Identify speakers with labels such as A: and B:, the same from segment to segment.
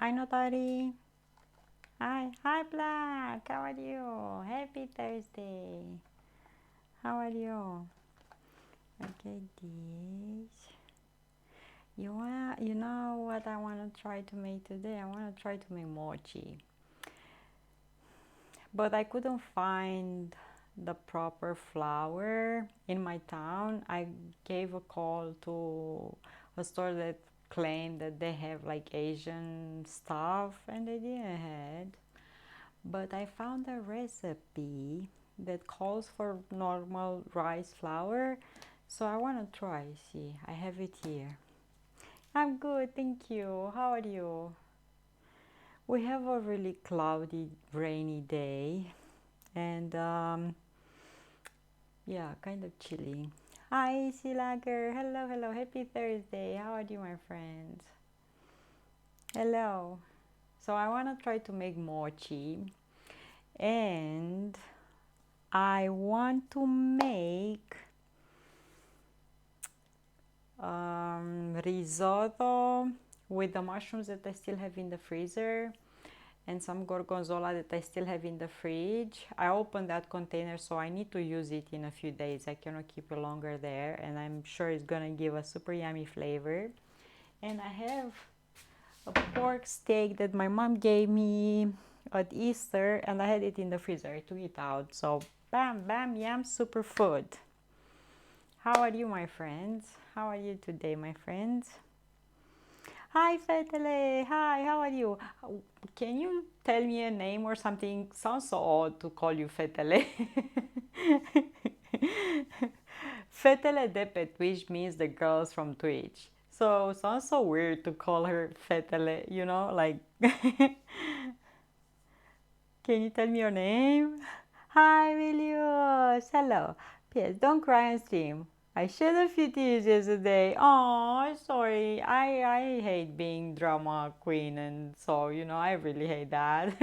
A: Hi, Notary. Hi, Black. How are you? Happy Thursday. How are you? Okay, this. You know what I wanna try to make today? I wanna try to make mochi, but I couldn't find the proper flour in my town. I gave a call to a store that claimed that they have like Asian stuff, and they didn't have. But I found a recipe that calls for normal rice flour, so I want to try. See, I have it here. I'm good, thank you. How are you? We have a really cloudy, rainy day, and yeah, kind of chilly. Hi, Silager. Hello. Happy Thursday. How are you, my friends? Hello. So I want to try to make mochi, and I want to make risotto with the mushrooms that I still have in the freezer and some gorgonzola that I still have in the fridge. I opened that container, so I need to use it in a few days. I cannot keep it longer there, and I'm sure it's gonna give a super yummy flavor. And I have a pork steak that my mom gave me at Easter, and I had it in the freezer. I took it out, so bam, yum, super food. How are you, my friends? How are you today, my friends? Hi, Fetele. Hi, how are you? Can you tell me a name or something? Sounds so odd to call you Fetele. Fetele de pe Twitch means the girls from Twitch. So sounds so weird to call her Fetele, you know, like can you tell me your name? Hi, Vilius. Hello. P.S. Don't cry on stream. I shed a few tears yesterday. Oh, sorry. I hate being drama queen, and so I really hate that.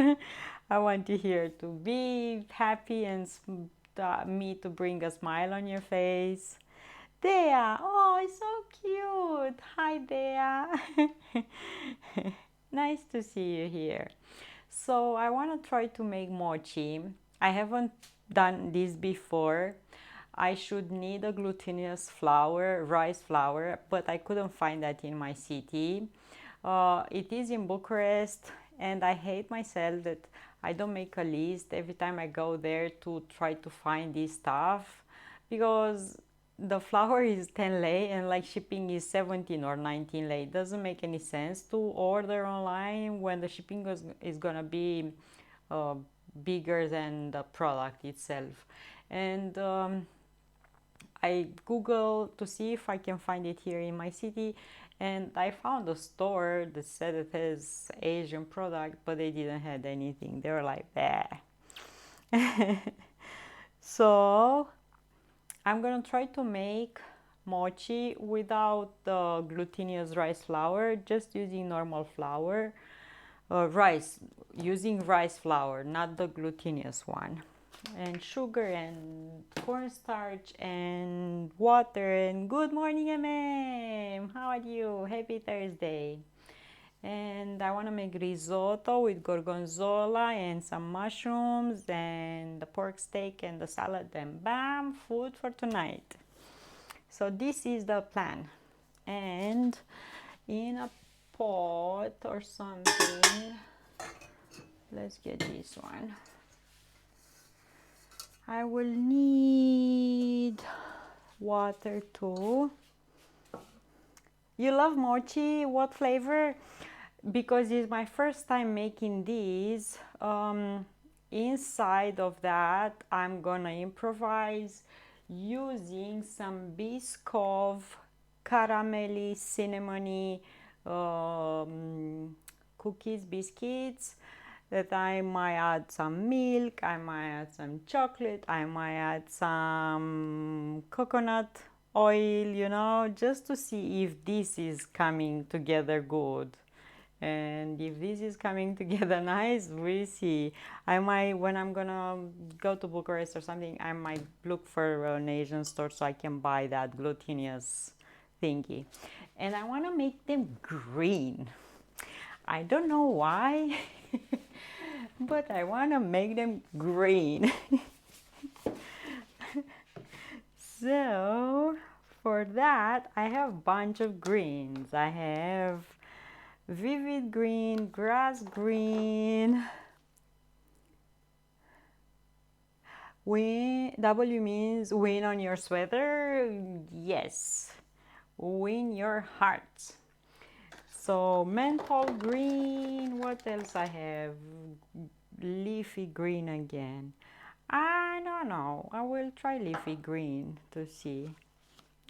A: I want you here to be happy and me to bring a smile on your face. Dea, oh, it's so cute. Hi, Dea. Nice to see you here. So I want to try to make mochi. I haven't done this before. I should need a glutinous flour, rice flour, but I couldn't find that in my city. It is in Bucharest, and I hate myself that I don't make a list every time I go there to try to find this stuff, because the flour is 10 lei and like shipping is 17 or 19 lei. It doesn't make any sense to order online when the shipping is gonna be uh, bigger than the product itself. And I Googled to see if I can find it here in my city, and I found a store that said it has Asian product, but they didn't have anything. They were like, "Bah." So I'm gonna try to make mochi without the glutinous rice flour, just using normal flour, using rice flour, not the glutinous one, and sugar and cornstarch and water. And good morning, MM. How are you? Happy Thursday. And I want to make risotto with gorgonzola and some mushrooms and the pork steak and the salad, and bam, food for tonight. So this is the plan. And in a pot or something, let's get this one. I will need water too. You love mochi? What flavor? Because it's my first time making these. Inside of that, I'm gonna improvise using some Biscoff caramelly, cinnamony cookies, biscuits, that I might add some milk, I might add some chocolate, I might add some coconut oil, just to see if this is coming together good. And if this is coming together nice, we see. I might, when I'm gonna go to Bucharest or something, I might look for an Asian store so I can buy that glutinous thingy. And I want to make them green. I don't know why, but I want to make them green. So for that, I have a bunch of greens. I have vivid green, grass green, W means win on your sweater. Yes, win your heart. So menthol green, what else I have? Leafy green again. I don't know. I will try leafy green to see.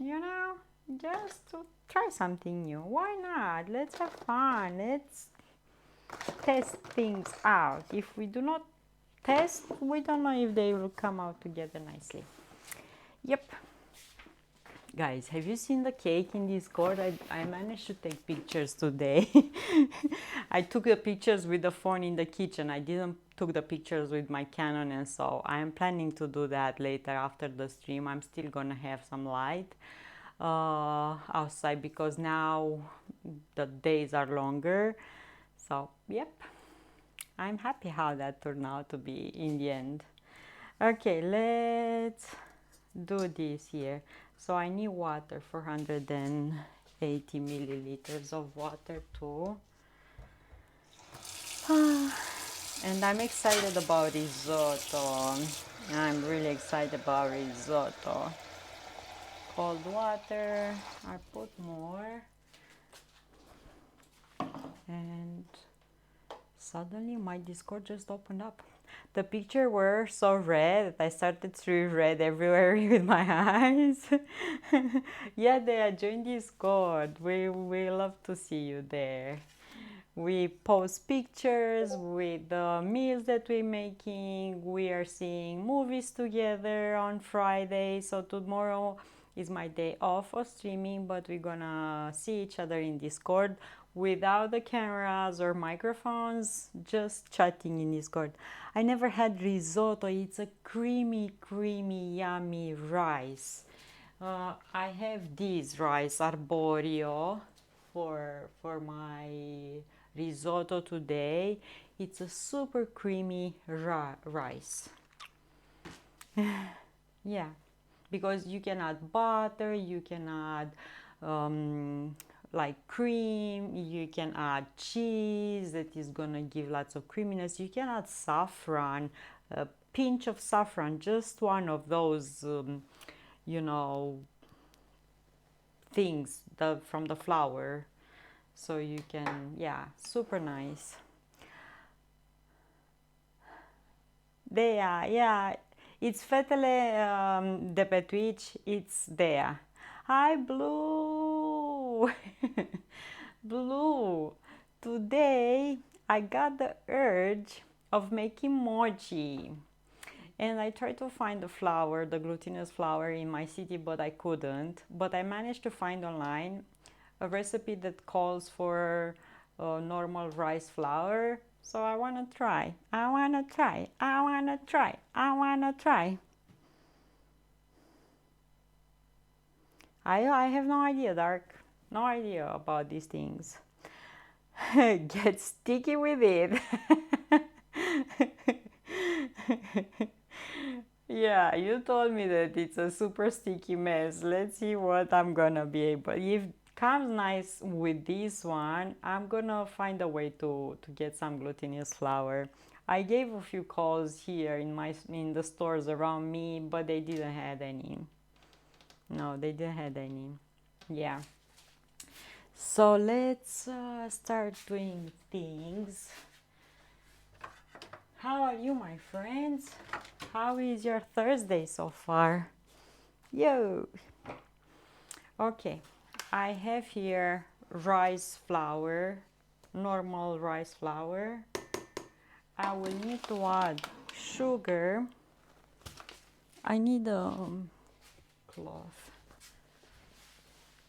A: You know, just to try something new. Why not? Let's have fun. Let's test things out. If we do not test, we don't know if they will come out together nicely. Yep. Guys, have you seen the cake in Discord? I managed to take pictures today. I took the pictures with the phone in the kitchen. I didn't took the pictures with my Canon, and so I'm planning to do that later after the stream. I'm still gonna have some light outside because now the days are longer. So, yep. I'm happy how that turned out to be in the end. Okay, let's do this here. So I need water, 480 milliliters of water too. And I'm excited about risotto. I'm really excited about risotto. Cold water, I put more. And suddenly my Discord just opened up. The pictures were so red that I started to read everywhere with my eyes. Yeah, they are joined Discord. We love to see you there. We post pictures with the meals that we're making. We are seeing movies together on Friday. So tomorrow is my day off of streaming, but we're gonna see each other in Discord without the cameras or microphones, just chatting in Discord. I never had risotto. It's a creamy, yummy rice. I have this rice arborio for my risotto today. It's a super creamy rice. Yeah, because you can add butter, you can add like cream, you can add cheese that is gonna give lots of creaminess. You can add saffron, a pinch of saffron, just one of those you know, things from the flour, so you can, yeah, super nice. Dea, yeah, it's fetele de pe Twitch, it's Dea. Hi, Blue. Blue, today I got the urge of making mochi, and I tried to find the flour, the glutinous flour in my city, but I couldn't. But I managed to find online a recipe that calls for normal rice flour. So I want to try. I want to try. I want to try. I want to try. I have no idea, Dark. No idea about these things. Get sticky with it. Yeah, you told me that it's a super sticky mess. Let's see what I'm gonna be able. If it comes nice with this one, I'm gonna find a way to get some glutinous flour. I gave a few calls here in the stores around me, but they didn't have any. No, they didn't have any. Yeah. So let's start doing things. How are you, my friends? How is your Thursday so far? Yo! Okay, I have here rice flour, normal rice flour. I will need to add sugar. I need a cloth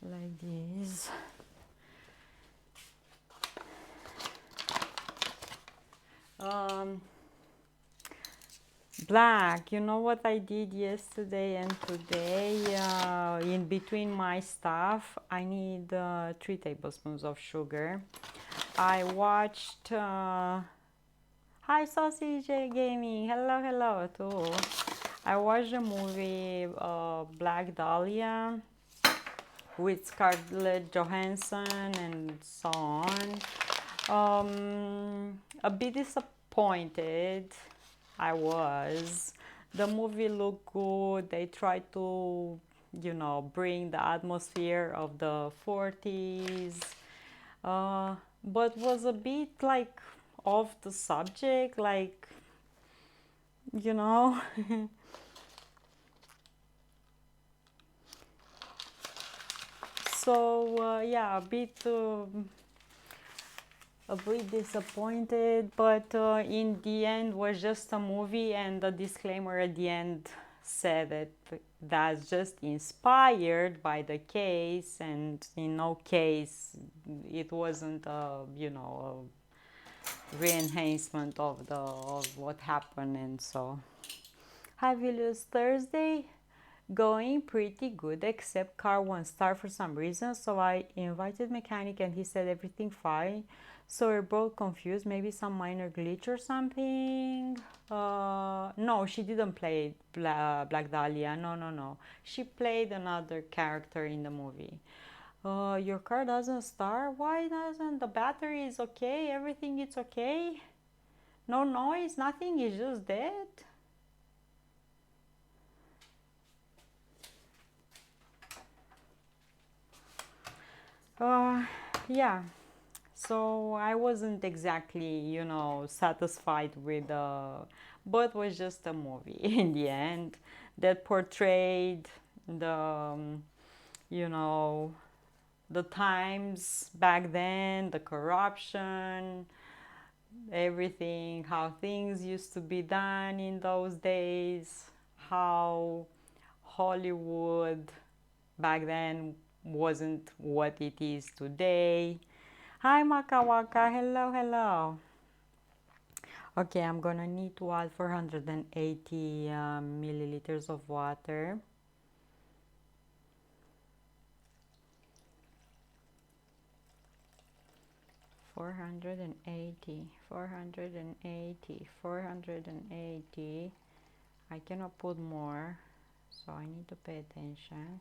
A: like this. Black, you know what I did yesterday and today? In between my stuff, I need 3 tablespoons of sugar. I watched. Hi, Sausage Gaming. Hello, hello, too. I watched the movie Black Dahlia with Scarlett Johansson and so on. A bit disappointed. I was. The movie looked good. They tried to, bring the atmosphere of the 40s, but was a bit like off the subject, like, you know. So, yeah, a bit disappointed, but in the end was just a movie, and the disclaimer at the end said that that's just inspired by the case, and in no case it wasn't a re-enhancement of what happened. And so, hi Vilnius, Thursday going pretty good, except car won't start for some reason, so I invited mechanic and he said everything fine. So we're both confused, maybe some minor glitch or something. No, she didn't play Black Dahlia. No, no, no, she played another character in the movie. Your car doesn't start? Why doesn't? The battery is okay, everything is okay, no noise, nothing, is just dead. Uh, yeah. So I wasn't exactly, satisfied with but was just a movie in the end that portrayed the, you know, the times back then, the corruption, everything, how things used to be done in those days, how Hollywood back then wasn't what it is today. Hi Makawaka, hello, hello. Okay, I'm gonna need to add 480 milliliters of water. Four hundred and eighty, 480, 480. I cannot put more, so I need to pay attention.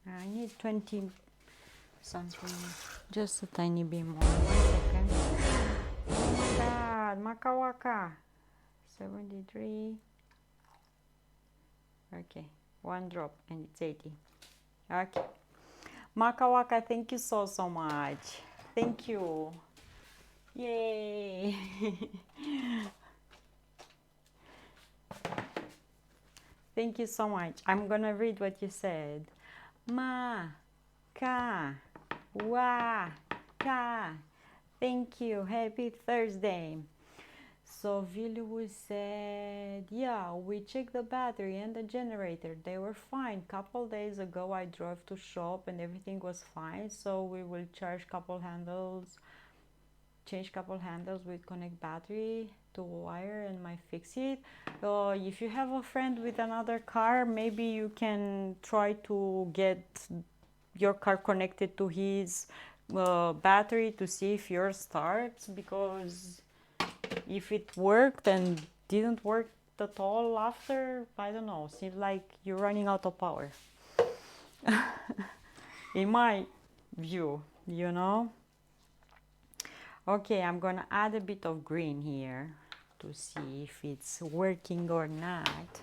A: I need 20 something, just a tiny bit more. 1 second. Oh my god, Makawaka. 73. Okay, one drop and it's 80. Okay. Makawaka, thank you so much. Thank you. Yay. Thank you so much. I'm gonna read what you said. Ma, ka, wa, ka. Thank you. Happy Thursday. So Vilhu said, yeah, we checked the battery and the generator. They were fine. Couple days ago I drove to shop and everything was fine. So we will change couple handles with connect battery to wire and might fix it. If you have a friend with another car, maybe you can try to get your car connected to his battery to see if yours starts, because if it worked and didn't work at all after, I don't know, seems like you're running out of power. In my view, Okay, I'm gonna add a bit of green here to see if it's working or not.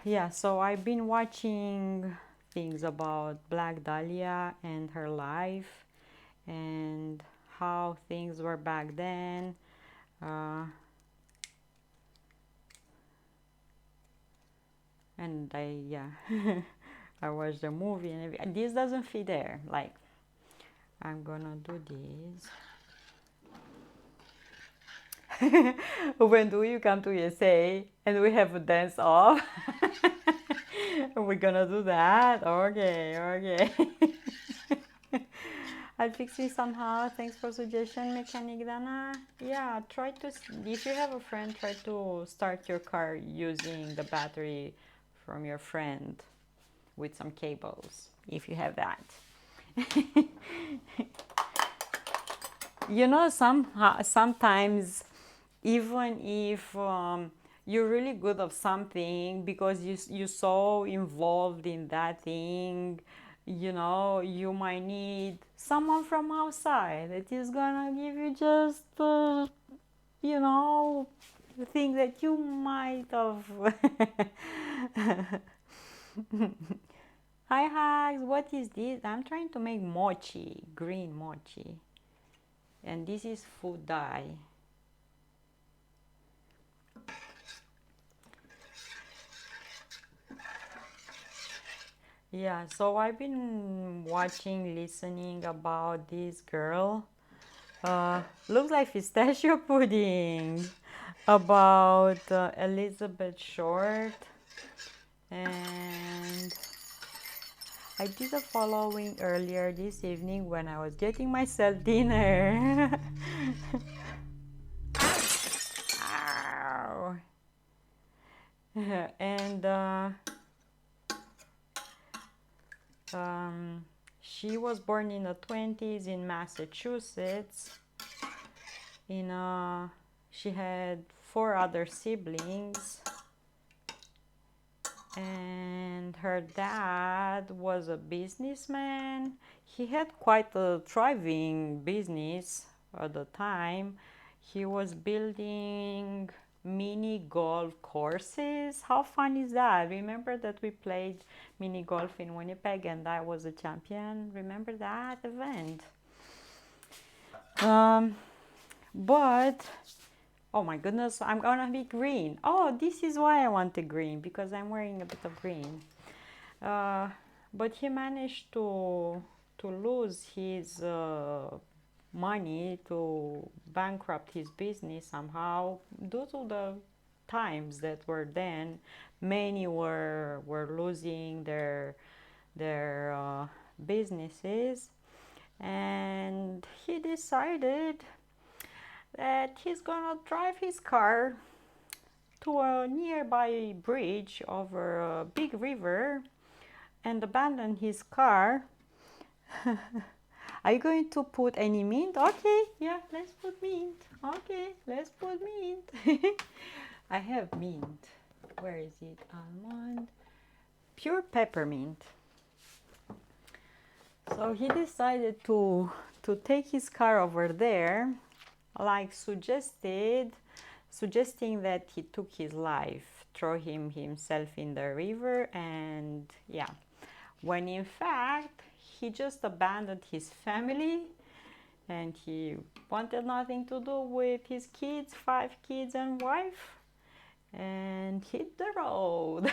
A: Yeah, so I've been watching things about Black Dahlia and her life and how things were back then. And I watched the movie and everything. This doesn't fit there. Like, I'm gonna do this. When do you come to USA and we have a dance off? We're gonna do that? Okay, okay. I'll fix it somehow. Thanks for suggestion, Mechanic Dana. Yeah, try to, if you have a friend, try to start your car using the battery from your friend with some cables, if you have that. You know, sometimes even if you're really good of something because you're so involved in that thing, you know, you might need someone from outside that is gonna give you just you know, the thing that you might have. Hi Hags, what is this? I'm trying to make mochi, green mochi, and this is food dye. Yeah, so I've been watching, listening about this girl. Looks like pistachio pudding. About Elizabeth Short. And I did the following earlier this evening when I was getting myself dinner. Ow. And um, she was born in the 20s in Massachusetts. She had 4 other siblings, and her dad was a businessman. He had quite a thriving business at the time. He was building mini golf courses. How fun is that? Remember that we played mini golf in Winnipeg and I was a champion? Remember that event? But oh my goodness, I'm gonna be green. Oh, this is why I wanted green, because I'm wearing a bit of green. But he managed to lose his money, to bankrupt his business somehow due to the times that were then. Many were losing their businesses, and he decided that he's gonna drive his car to a nearby bridge over a big river and abandon his car. Are you going to put any mint? Okay, yeah, let's put mint. Okay, let's put mint. I have mint. Where is it? Almond. Pure peppermint. So he decided to take his car over there, like suggesting that he took his life, throw himself in the river, and yeah, when in fact he just abandoned his family and he wanted nothing to do with his kids, 5 kids and wife, and hit the road.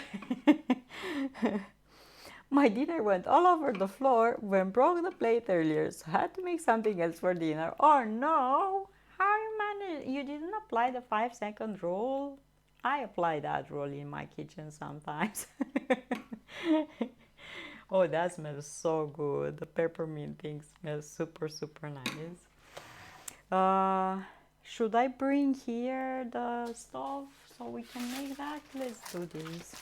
A: My dinner went all over the floor when broke the plate earlier, so I had to make something else for dinner. Oh no! How you manage? You didn't apply the 5-second rule? I apply that rule in my kitchen sometimes. Oh, that smells so good. The peppermint thing smells super, super nice. Should I bring here the stove so we can make that? Let's do this.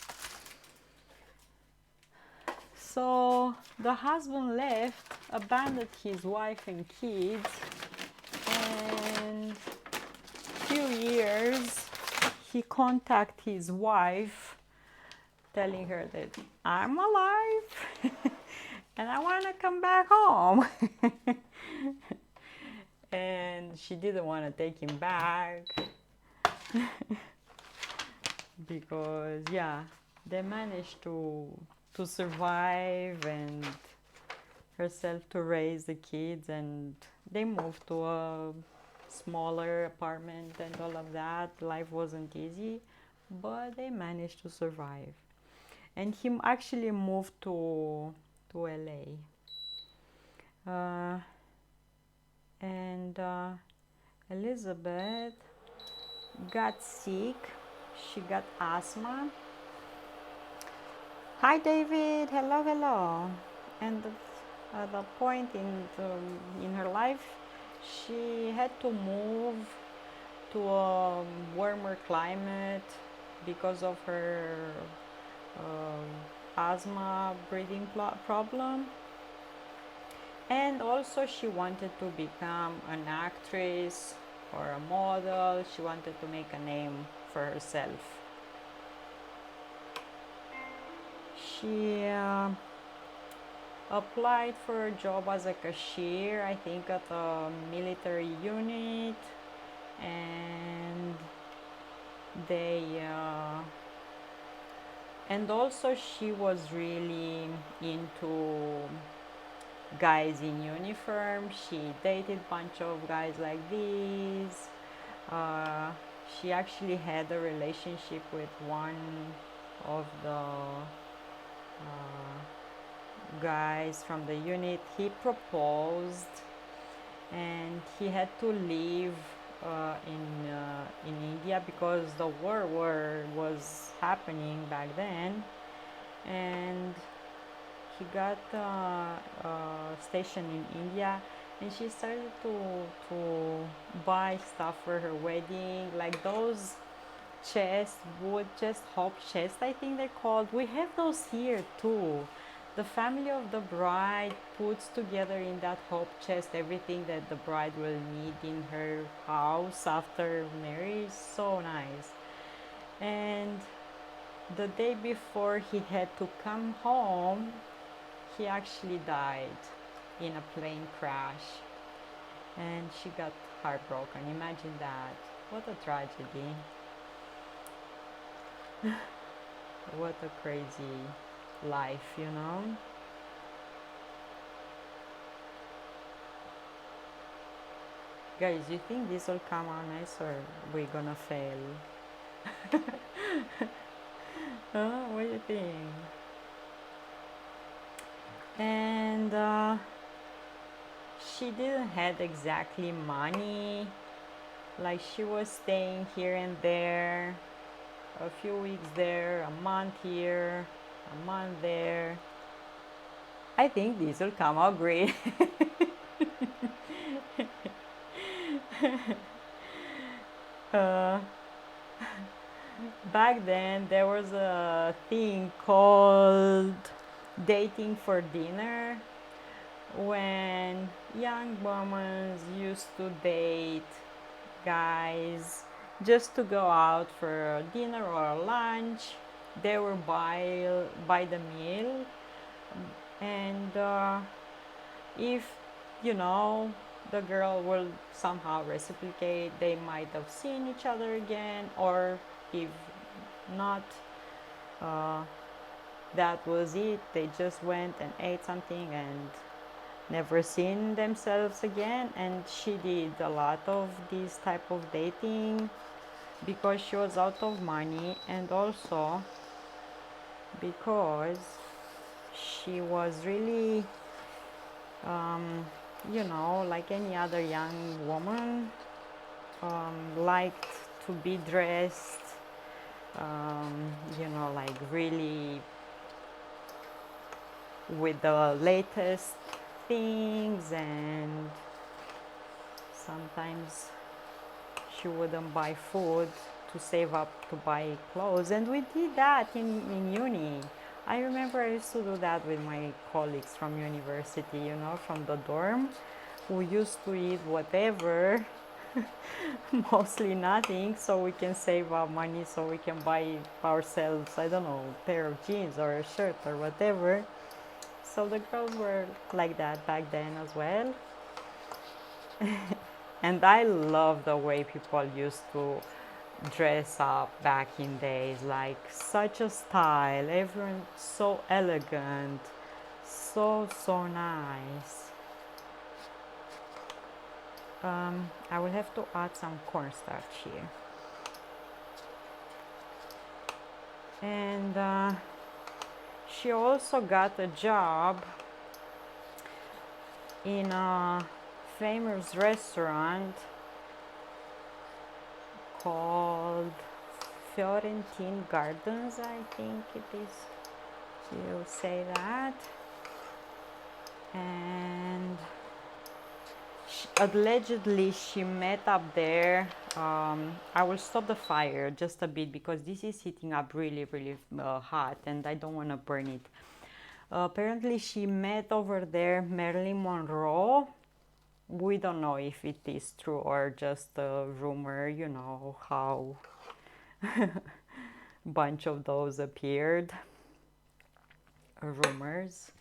A: So the husband left, abandoned his wife and kids, and few years he contacted his wife telling her that I'm alive and I want to come back home. And she didn't want to take him back because yeah, they managed to survive and herself to raise the kids, and they moved to a smaller apartment and all of that. Life wasn't easy, but they managed to survive. And he actually moved to LA. And Elizabeth got sick. She got asthma. Hi David, hello, hello. And at a point in her life, she had to move to a warmer climate because of her asthma breathing problem, and also she wanted to become an actress or a model. She wanted to make a name for herself. She applied for a job as a cashier, I think at a military unit, and they and also she was really into guys in uniform. She dated a bunch of guys like these. uh, she actually had a relationship with one of the guys from the unit. He proposed, and he had to leave in India because the war was happening back then, and he got stationed in India, and she started to buy stuff for her wedding, like those chest, wood chest, hope chest, I think they're called. We have those here too. The family of the bride puts together in that hope chest everything that the bride will need in her house after marriage. So nice. And the day before he had to come home, he actually died in a plane crash, and she got heartbroken. Imagine that. What a tragedy. What a crazy life, you know? Guys, you think this will come out nice, or we're gonna fail? Huh? What do you think? And she didn't have exactly money. Like, she was staying here and there, a few weeks there, a month here, a month there. I think this will come out great. uh, Back then there was a thing called dating for dinner, when young women used to date guys just to go out for a dinner or a lunch. They were by the meal, and if you know the girl will somehow reciprocate, they might have seen each other again, or if not, uh, that was it. They just went and ate something and never seen themselves again. And she did a lot of this type of dating because she was out of money, and also because she was really like any other young woman, liked to be dressed, like really with the latest things, and sometimes she wouldn't buy food to save up to buy clothes. And we did that in uni. I remember I used to do that with my colleagues from university, from the dorm, who used to eat whatever, mostly nothing, so we can save our money, so we can buy ourselves, I don't know, a pair of jeans or a shirt or whatever. So the girls were like that back then as well. And I love the way people used to dress up back in days, like such a style, everyone so elegant, so nice. I will have to add some cornstarch here. And she also got a job in a famous restaurant called Florentine Gardens, I think it is, you say that. And allegedly she met up there. I will stop the fire just a bit because this is heating up really, really hot and I don't want to burn it. Apparently she met over there Marilyn Monroe. We don't know if it is true or just a rumor, you know how bunch of those appeared. Rumors,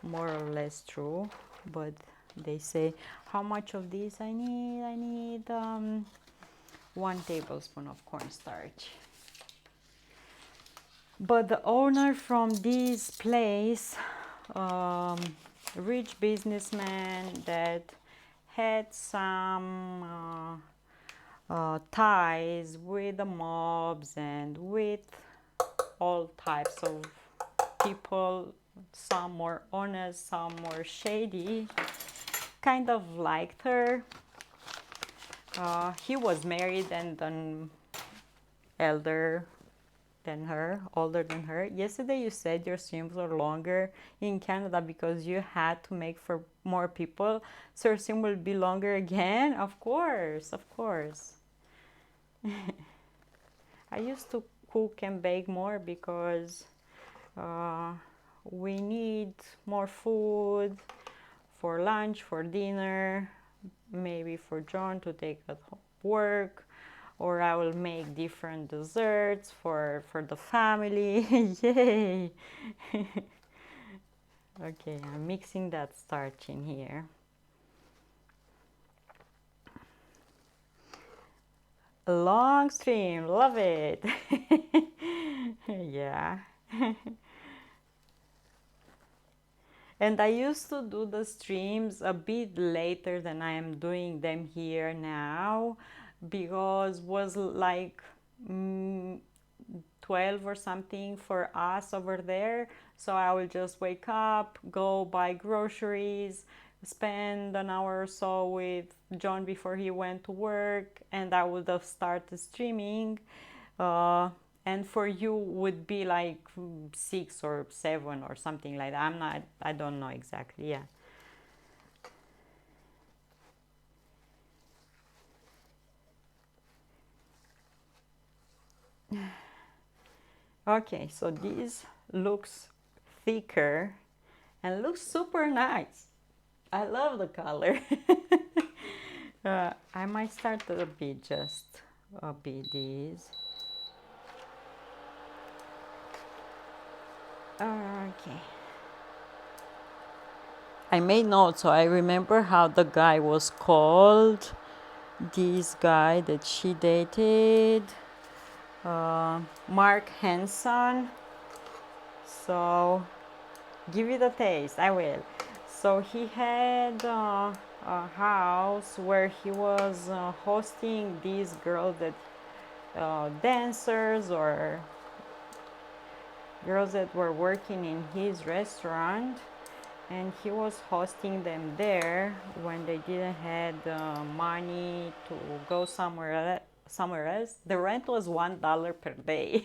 A: more or less true, but they say how much of this I need 1 tablespoon of cornstarch. But the owner from this place, rich businessman that had some ties with the mobs and with all types of people, some more honest, some more shady, kind of liked her. He was married and then older than her. Yesterday you said your streams are longer in Canada because you had to make for more people, so your stream will be longer again. Of course. I used to cook and bake more because we need more food for lunch, for dinner, maybe for John to take at work, or I will make different desserts for the family. Yay! Okay, I'm mixing that starch in here. A long stream, love it. Yeah. And I used to do the streams a bit later than I am doing them here now because was like 12 or something for us over there. So I will just wake up, go buy groceries, spend an hour or so with John before he went to work, and I would have started streaming. And for you would be like 6 or 7 or something like that. I don't know exactly. Yeah. Okay, so this looks thicker and looks super nice. I love the color. I might start a bit, just a bit this. Okay. I made notes so I remember how the guy was called. This guy that she dated, Mark Hanson. So give it a taste. I will. So he had a house where he was hosting these girls that dancers or girls that were working in his restaurant, and he was hosting them there when they didn't had money to go somewhere else. The rent was $1 per day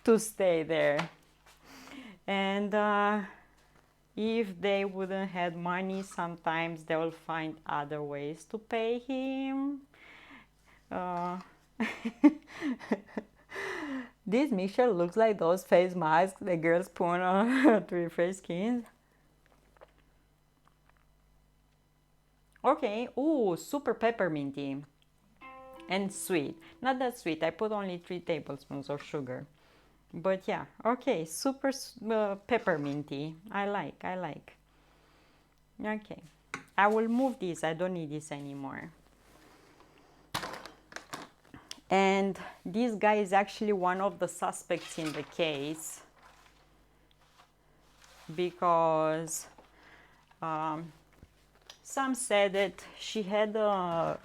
A: to stay there, and if they wouldn't had money, sometimes they will find other ways to pay him. This mixture looks like those face masks the girls put on to refresh skin. Okay, ooh, super pepperminty and sweet. Not that sweet, I put only 3 tablespoons of sugar. But yeah, okay, super pepperminty. I like. Okay, I will move this, I don't need this anymore. And this guy is actually one of the suspects in the case because some said that she had a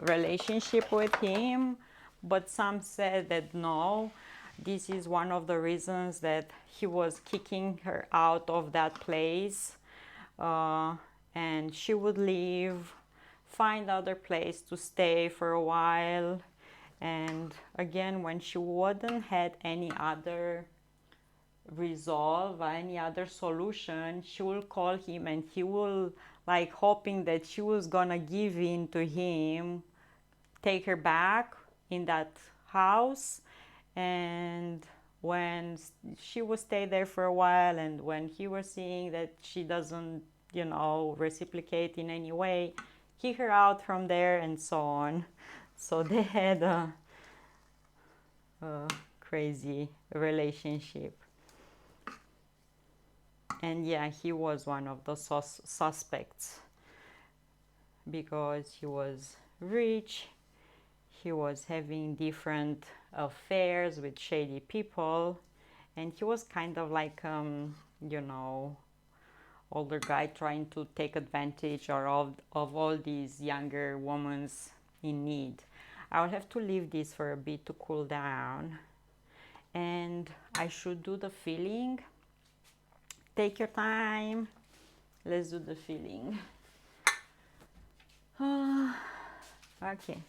A: relationship with him, but some said that no, this is one of the reasons that he was kicking her out of that place, and she would leave, find other place to stay for a while, and again when she wouldn't had any other resolve any other solution, she will call him and he will, like, hoping that she was gonna give in to him, take her back in that house. And when she would stay there for a while, and when he was seeing that she doesn't, reciprocate in any way, kick her out from there and so on. So they had a crazy relationship. And yeah, he was one of the suspects because he was rich, he was having different affairs with shady people, and he was kind of like, older guy trying to take advantage of all these younger women in need. I'll have to leave this for a bit to cool down, and I should do the filling. Take your time. Let's do the filling. Okay,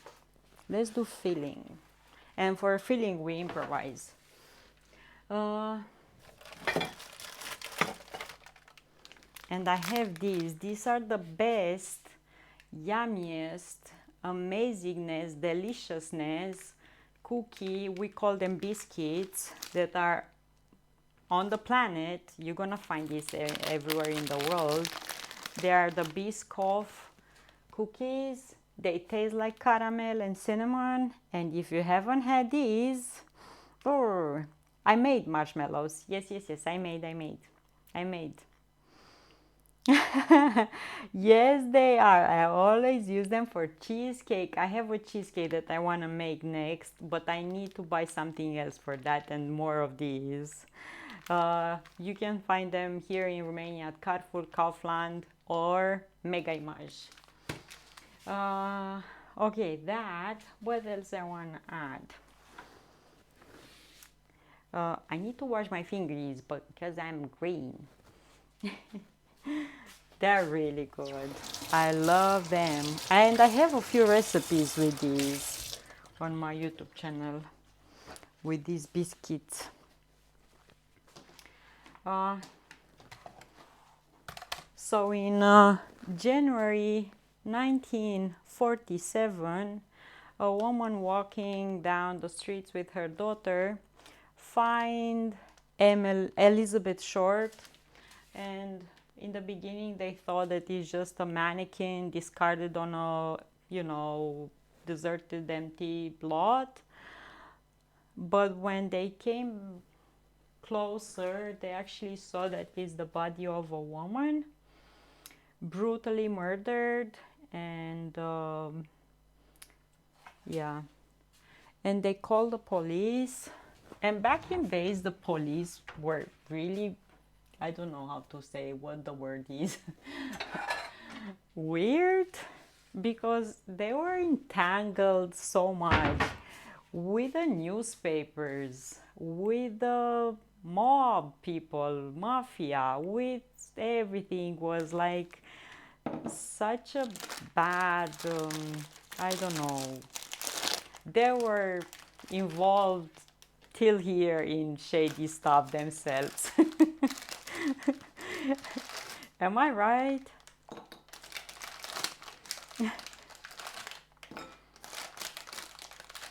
A: let's do filling. And for filling, we improvise. And I have these. These are the best, yummiest, amazingness, deliciousness cookie. We call them biscuits that are on the planet. You're gonna find this everywhere in the world. They are the Biscoff cookies. They taste like caramel and cinnamon. And if you haven't had these, oh, I made marshmallows. Yes, I made. Yes, they are. I always use them for cheesecake. I have a cheesecake that I want to make next, but I need to buy something else for that and more of these. You can find them here in Romania at Carrefour, Kaufland, or Mega Image. Okay, what else I want to add? I need to wash my fingers, but because I'm green. They're really good. I love them. And I have a few recipes with these on my YouTube channel with these biscuits. So in January 1947, a woman walking down the streets with her daughter find Elizabeth Short, and in the beginning they thought that it's just a mannequin discarded on a deserted empty lot, but when they came closer they actually saw that it's the body of a woman brutally murdered. And and they called the police. And back in days the police were really, I don't know how to say what the word is, weird, because they were entangled so much with the newspapers, with the mob people, mafia, with everything. Was like such a bad, I don't know, they were involved till here in shady stuff themselves. Am I right?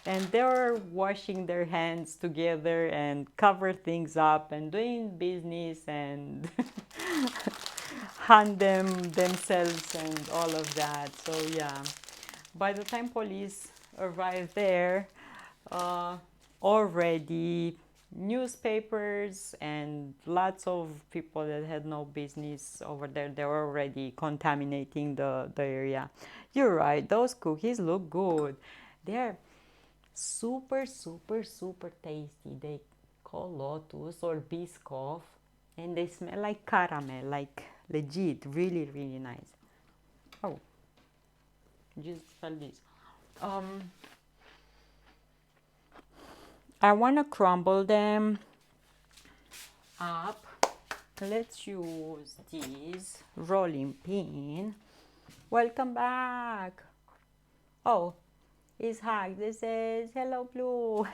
A: And they were washing their hands together and cover things up and doing business and hunt themselves and all of that. So yeah, by the time police arrived there, already newspapers and lots of people that had no business over there, they were already contaminating the area. You're right, those cookies look good. They're super tasty. They call Lotus or Biscoff, and they smell like caramel, like legit, really nice. Oh, just felt this. I want to crumble them up. Let's use this rolling pin. Welcome back. Oh, it's Hag. This is hello, Blue.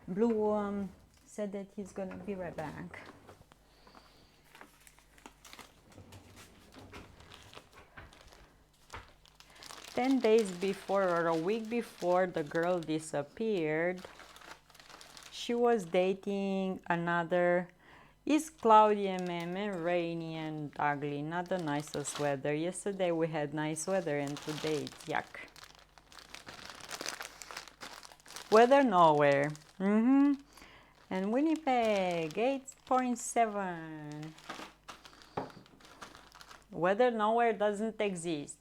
A: Blue said that he's gonna be right back. Ten days before, or a week before the girl disappeared, she was dating another. It's cloudy and rainy and ugly, not the nicest weather. Yesterday we had nice weather and today it's yuck. Weather nowhere. And Winnipeg, 8.7. Weather nowhere doesn't exist.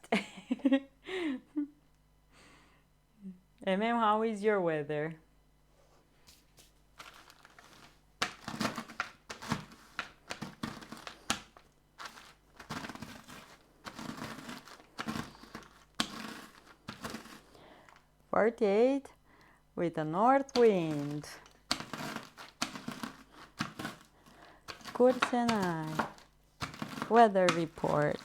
A: How is your weather? .48 with a north wind. Kursenai. Weather report.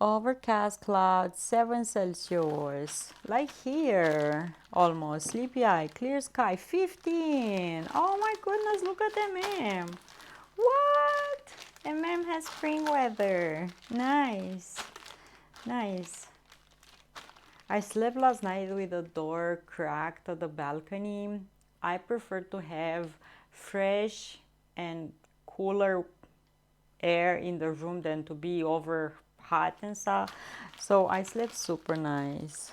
A: Overcast clouds, 7 Celsius. Like here, almost. Sleepy eye, clear sky, 15. Oh my goodness, look at MM. What? MM has spring weather. Nice. Nice. I slept last night with the door cracked at the balcony. I prefer to have fresh and cooler air in the room than to be over hot and stuff. So I slept super nice.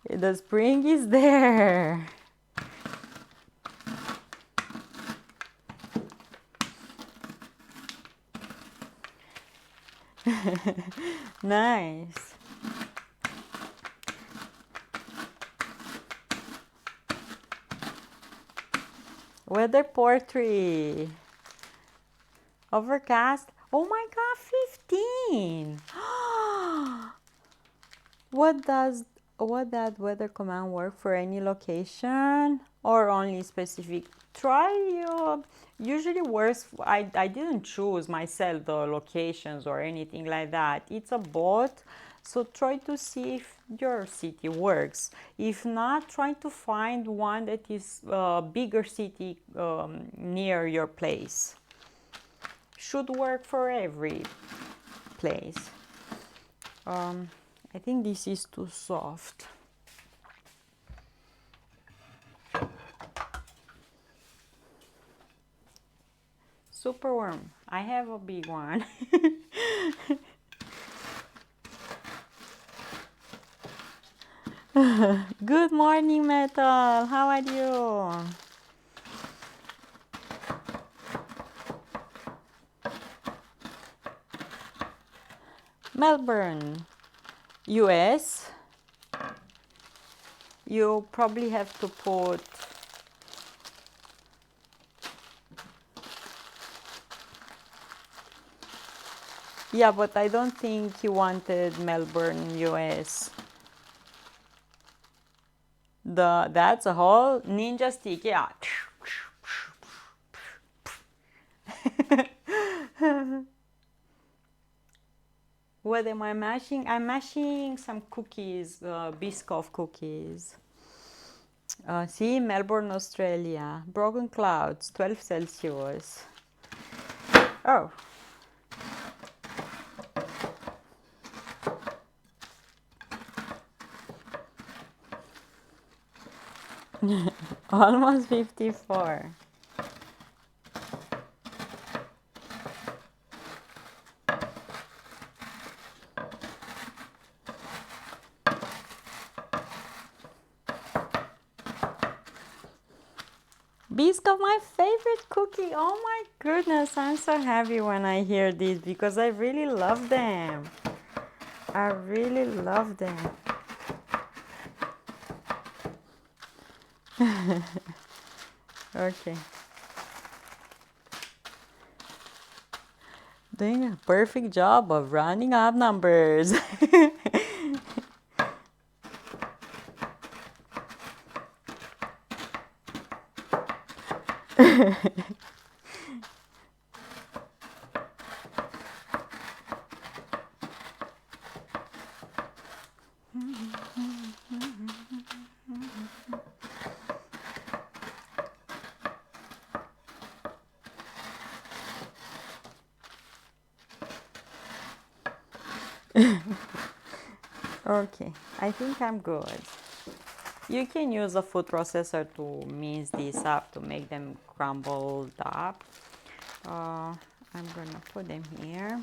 A: The spring is there. Nice. Weather portrait. Overcast. Oh my god, 15. What that weather command work for any location or only specific? Usually works. I didn't choose myself the locations or anything like that. It's a bot, so try to see if your city works. If not, try to find one that is a bigger city near your place. Should work for every place. I think this is too soft. Super warm. I have a big one. Good morning, Metal. How are you? Melbourne, US. You probably have to put yeah, but I don't think he wanted Melbourne, US. That's a whole ninja stick, yeah. What am I mashing? I'm mashing some cookies, Biscoff cookies. See, Melbourne, Australia. Broken clouds, 12 Celsius. Oh. Almost 54. Biscoff, my favorite cookie. Oh my goodness, I'm so happy when I hear this because I really love them. I really love them. Okay. Doing a perfect job of rounding up numbers. Okay, I think I'm good. You can use a food processor to mince these up to make them crumbled up. I'm gonna put them here.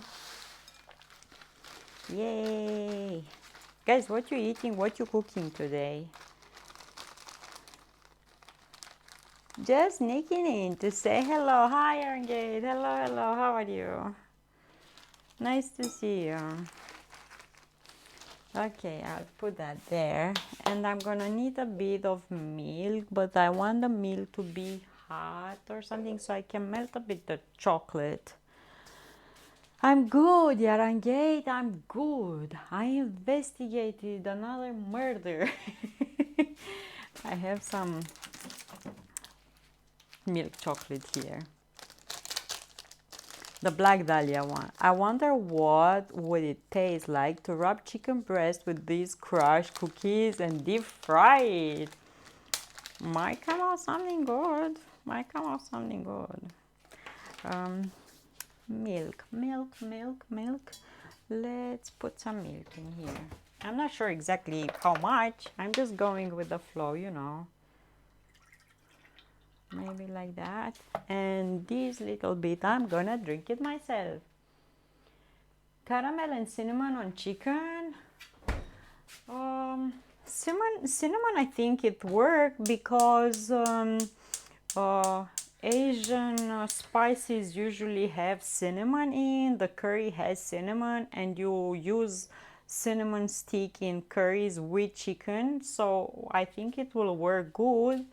A: Yay! Guys, what you eating? What you cooking today? Just sneaking in to say hello. Hi, Arngate. Hello, hello. How are you? Nice to see you. Okay, I'll put that there. And I'm gonna need a bit of milk, but I want the milk to be hot or something so I can melt a bit the chocolate. I'm good, Yarangate. I'm good. I investigated another murder. I have some milk chocolate here. The black dahlia one. I wonder what would it taste like to rub chicken breast with these crushed cookies and deep fry it. Might come out something good. Might come out something good. Milk, milk, milk, milk. Let's put some milk in here. I'm not sure exactly how much. I'm just going with the flow, you know. Maybe like that. And this little bit, I'm gonna drink it myself. Caramel and cinnamon on chicken. Cinnamon, I think it worked because Asian spices usually have cinnamon in. The curry has cinnamon, and you use cinnamon stick in curries with chicken. So I think it will work good.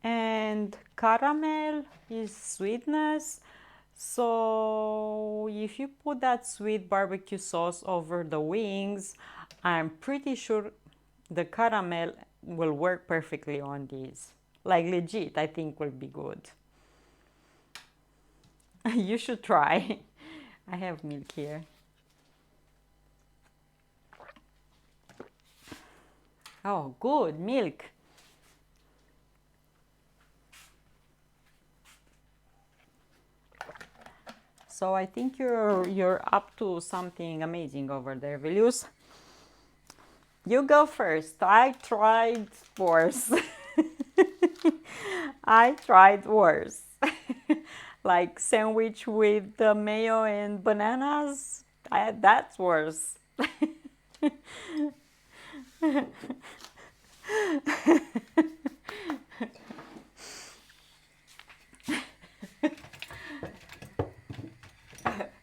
A: And caramel is sweetness. So if you put that sweet barbecue sauce over the wings, I'm pretty sure the caramel will work perfectly on these. Like legit, I think will be good. You should try. I have milk here. Oh, good milk. So I think you're up to something amazing over there, Vilius. You go first. I tried worse. I tried worse. Like sandwich with the mayo and bananas. That's worse.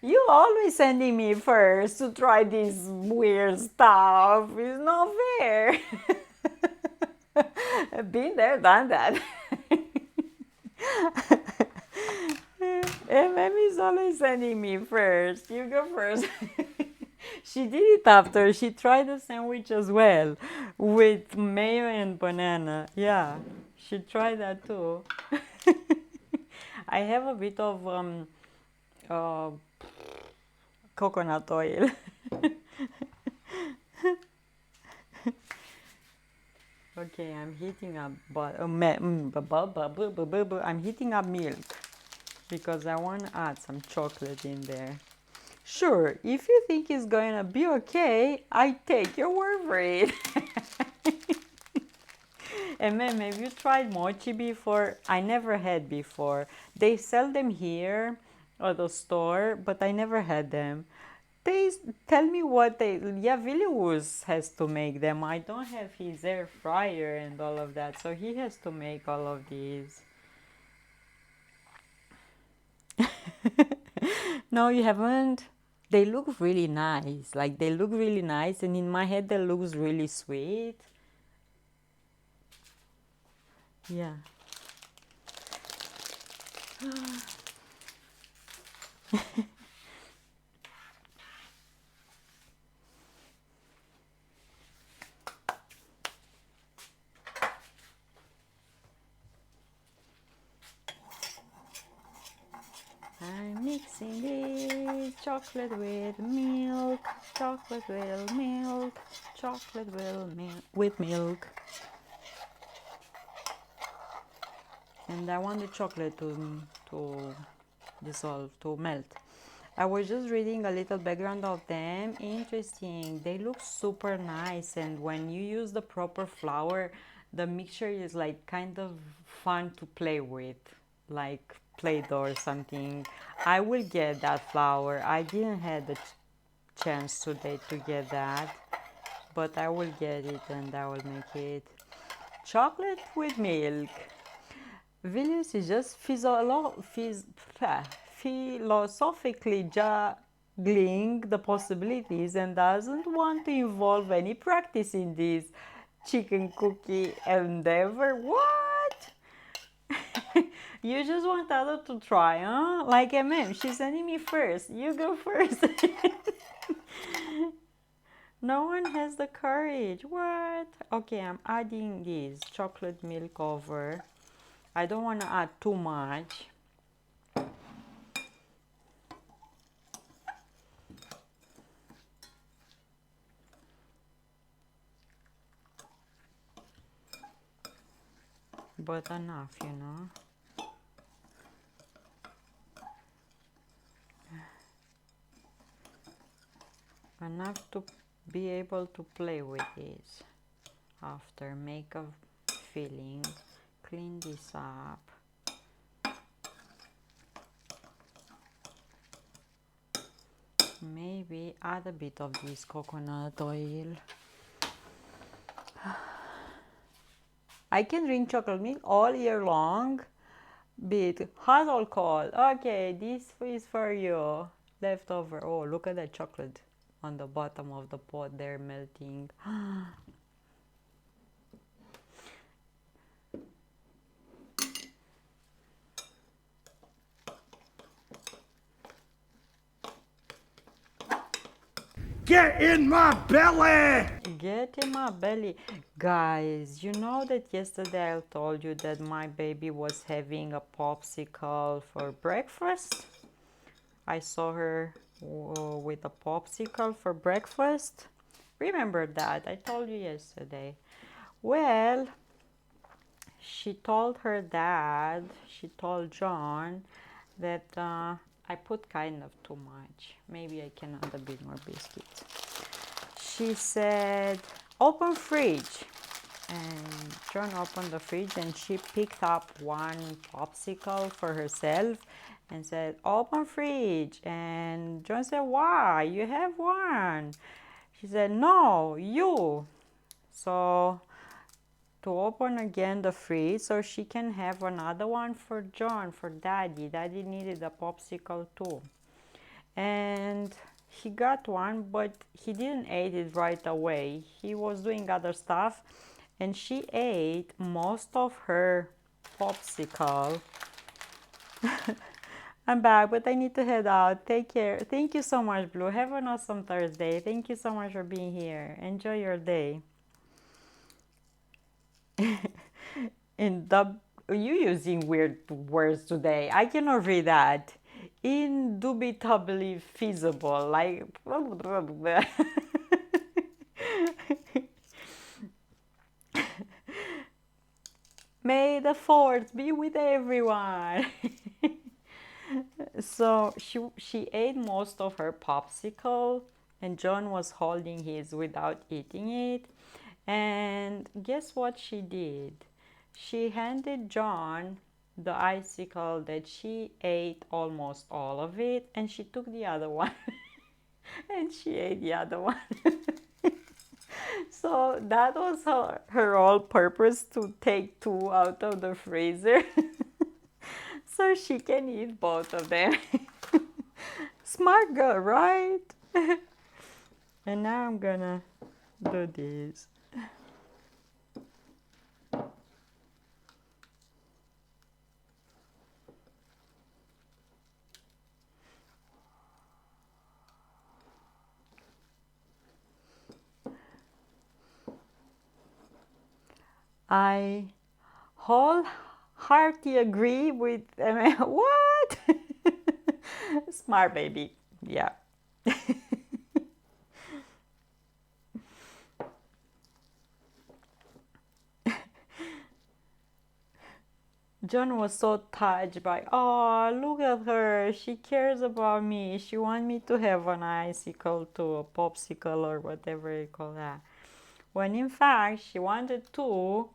A: You always sending me first to try this weird stuff. It's not fair. Been there, done that. Emmy's always sending me first. You go first. She did it after. She tried the sandwich as well with mayo and banana. Yeah, she tried that too. I have a bit of uh, coconut oil. Okay, I'm heating up, I'm heating up milk because I want to add some chocolate in there. Sure, if you think it's going to be okay, I take your word for it. And ma'am, have you tried mochi before? I never had before. They sell them here at the store, but I never had them. They tell me what they. Yeah, Vilius has to make them. I don't have his air fryer and all of that, so he has to make all of these. No, you haven't. They look really nice. Like they look really nice, and in my head, they looks really sweet. Yeah. I'm mixing this chocolate with milk, chocolate with milk, chocolate with milk. And I want the chocolate to dissolve, to melt. I was just reading a little background of them. Interesting. They look super nice, and when you use the proper flour, the mixture is like kind of fun to play with, like Play-Doh or something. I will get that flour. I didn't have the chance today to get that, but I will get it and I will make it. Chocolate with milk. Vilnius is just philosophically juggling the possibilities and doesn't want to involve any practice in this chicken cookie endeavor. What? You just want others to try, huh? Like MM, she's sending me first. You go first. No one has the courage. What? Okay, I'm adding this chocolate milk over. I don't want to add too much. But enough, you know. Enough to be able to play with this. After make a filling, clean this up. Maybe add a bit of this coconut oil. I can drink chocolate milk all year long, be it hot or cold. Okay, this is for you. Leftover. Oh, look at that chocolate on the bottom of the pot there melting.
B: Get in my belly!
A: Get in my belly. Guys, you know that yesterday I told you that my baby was having a popsicle for breakfast? I saw her with a popsicle for breakfast. Remember that? I told you yesterday. Well, she told her dad, she told John that I put kind of too much. Maybe I can add a bit more biscuits. She said, open fridge. And John opened the fridge and she picked up one popsicle for herself and said, open fridge. And John said, why? You have one. She said, no, you. So to open again the fridge so she can have another one for John, for Daddy. Daddy needed a popsicle too. And he got one, but he didn't eat it right away. He was doing other stuff and she ate most of her popsicle. I'm back, but I need to head out. Take care. Thank you so much, Blue. Have an awesome Thursday. Thank you so much for being here. Enjoy your day. In the you using weird words today. I cannot read that. Indubitably feasible, like May the fourth be with everyone. So she ate most of her popsicle and John was holding his without eating it. And guess what she did? She handed John the icicle that she ate almost all of it and she took the other one and she ate the other one. So that was her whole purpose, to take two out of the freezer so she can eat both of them. Smart girl, right? And now I'm gonna do this. I wholeheartedly agree with what? Smart baby. Yeah. John was so touched by, oh, look at her. She cares about me. She wants me to have an icicle too, a popsicle or whatever you call that. When in fact, she wanted two,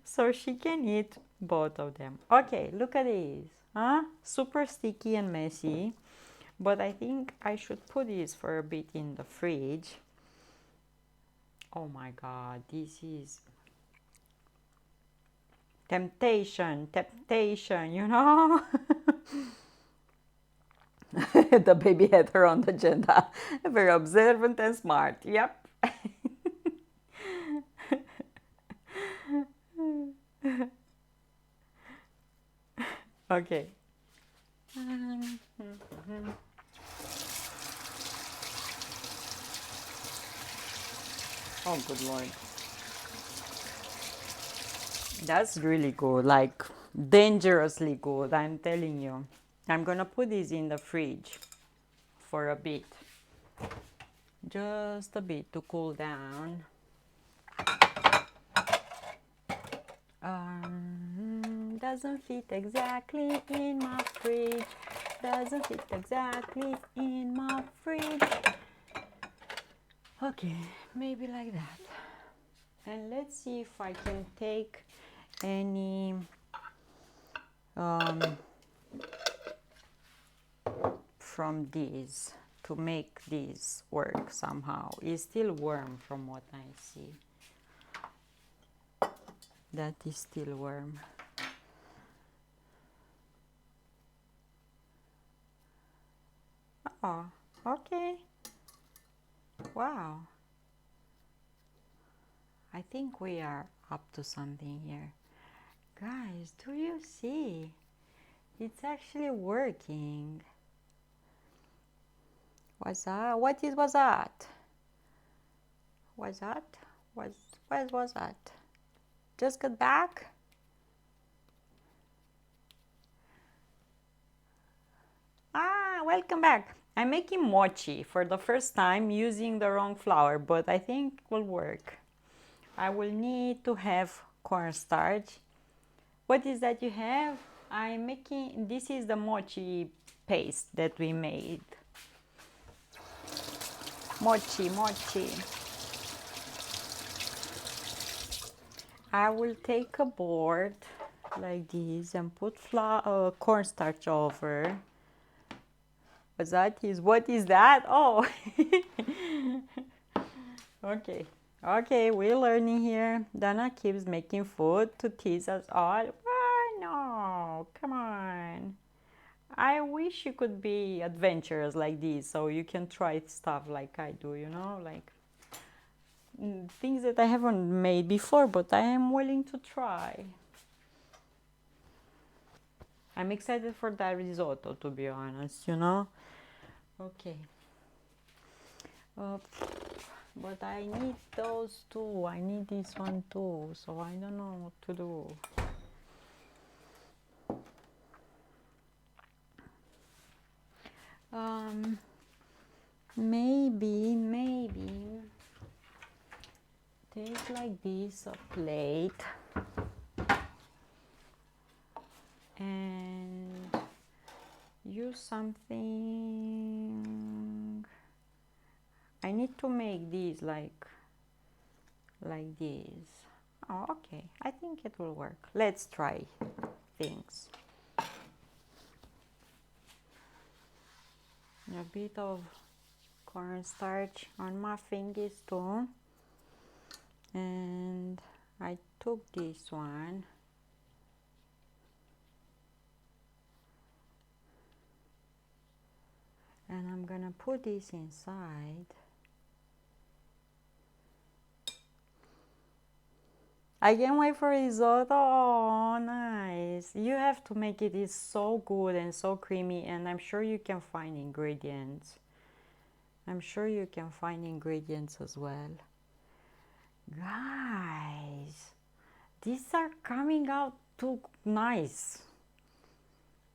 A: so she can eat both of them. Okay, look at these. Huh? Super sticky and messy. But I think I should put this for a bit in the fridge. Oh my god, this is temptation, temptation, you know? The baby had her own agenda. Very observant and smart. Yep. Okay. Oh, good lord. That's really good, like dangerously good, I'm telling you. I'm gonna put this in the fridge for a bit. Just a bit to cool down. Doesn't fit exactly in my fridge. Doesn't fit exactly in my fridge. Okay, maybe like that. And let's see if I can take any from these to make this work somehow. It's still warm from what I see. That is still warm. Oh, okay. Wow. I think we are up to something here. Guys, do you see? It's actually working. What's that? What was that? Was that? What was that? Just got back? Ah, welcome back. I'm making mochi for the first time using the wrong flour, but I think it will work. I will need to have cornstarch. What is that you have? I'm making, this is the mochi paste that we made. Mochi, mochi. I will take a board like this and put cornstarch over. What is that? Oh, okay. Okay, we're learning here. Dana keeps making food to tease us all. Why no? Come on. I wish you could be adventurous like this so you can try stuff like I do, you know, like things that I haven't made before, but I am willing to try. I'm excited for that risotto, to be honest, you know. Okay. But I need those two. I need this one too, so I don't know what to do. Maybe take like this a plate and use something. I need to make these like this. Oh, okay. I think it will work. Let's try things. A bit of cornstarch on my fingers too. And I took this one. And I'm gonna put this inside. I can't wait for risotto. Oh, nice. You have to make it. It's so good and so creamy, and I'm sure you can find ingredients. I'm sure you can find ingredients as well. Guys, these are coming out too nice.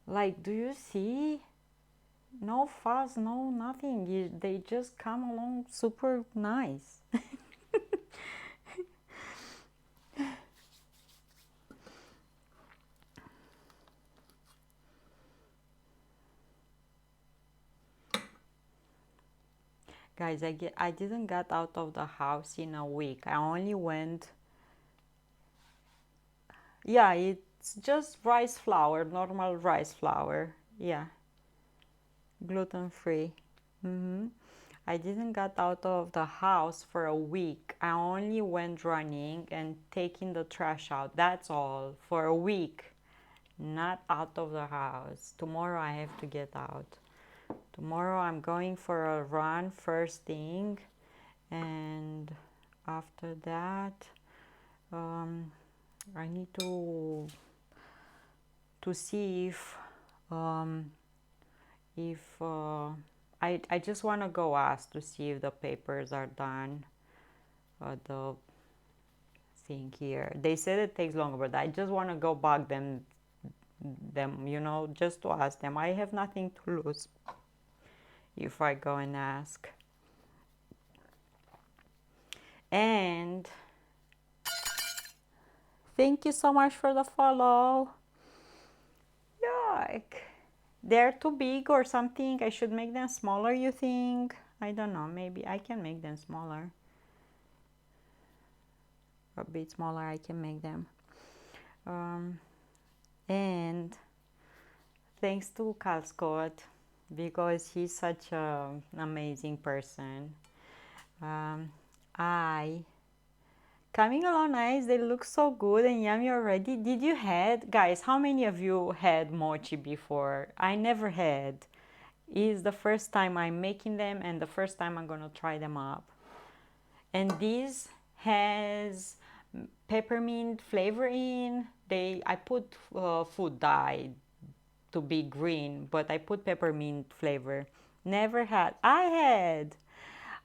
A: Like, do you see? No fuss, no nothing. They just come along super nice. Guys, I didn't get out of the house in a week. I only went, yeah, it's just rice flour, normal rice flour. Yeah, gluten free. I didn't get out of the house for a week. I only went running and taking the trash out. That's all for a week. Not out of the house. Tomorrow I have to get out. Tomorrow I'm going for a run first thing, and after that I need to see if I just want to go ask to see if the papers are done. The thing here, they said it takes longer, but I just want to go bug them, just to ask them. I have nothing to lose if I go and ask. And thank you so much for the follow. Yuck. They're too big or something. I should make them smaller, you think? I don't know. Maybe I can make them smaller. A bit smaller, I can make them. And thanks to Cal Scott, because he's such an amazing person. Coming along nice. They look so good and yummy already. Did you had, guys, how many of you had mochi before? I never had. It's the first time I'm making them and the first time I'm gonna try them up. And this has peppermint flavor in. I put food dye to be green, but I put peppermint flavor. Never had. I had.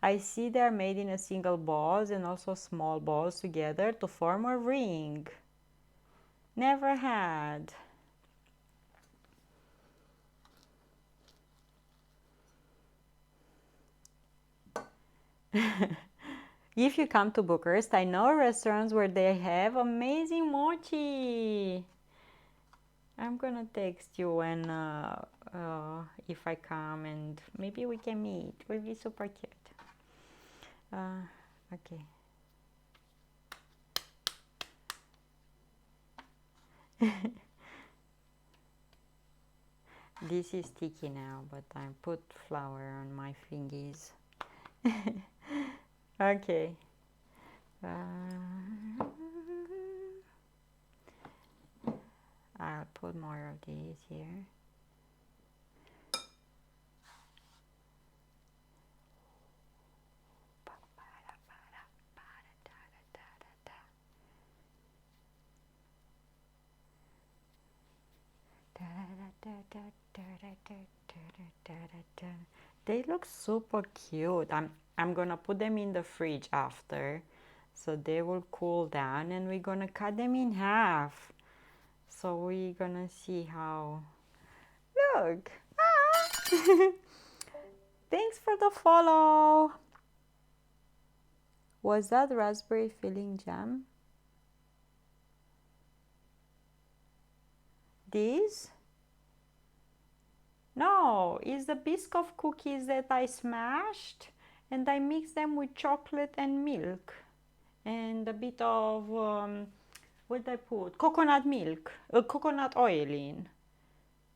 A: I see they're made in a single balls and also small balls together to form a ring. Never had. If you come to Bucharest, I know restaurants where they have amazing mochi. I'm gonna text you when if I come, and maybe we can meet. It will be super cute. Okay. This is sticky now, but I put flour on my fingies. Okay. I'll put more of these here. They look super cute. I'm gonna put them in the fridge after, so they will cool down, and we're gonna cut them in half. So we're gonna see how. Look. Ah. Thanks for the follow. Was that raspberry filling jam? This? No, it's the Biscoff cookies that I smashed and I mixed them with chocolate and milk and a bit of, what did I put? Coconut milk, coconut oil in.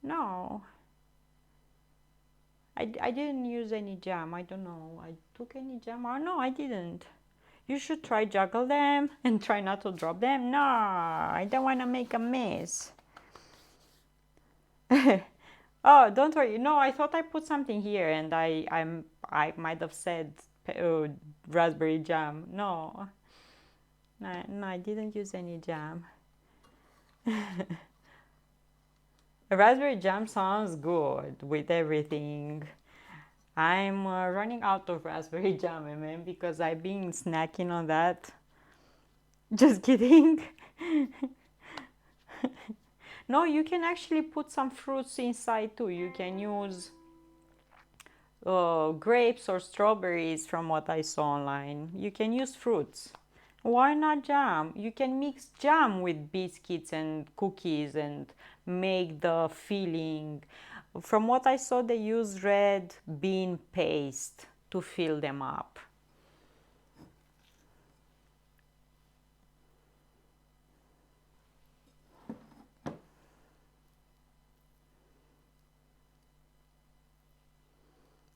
A: No, I didn't use any jam. I don't know. I took any jam. Oh, no, I didn't. You should try juggle them and try not to drop them. No, I don't want to make a mess. Oh, don't worry. No, I thought I put something here, and I might have said raspberry jam. No, no, I didn't use any jam. Raspberry jam sounds good with everything. I'm running out of raspberry jam, man, because I've been snacking on that. Just kidding. No, you can actually put some fruits inside too. You can use grapes or strawberries from what I saw online. You can use fruits. Why not jam? You can mix jam with biscuits and cookies and make the filling. From what I saw, they use red bean paste to fill them up.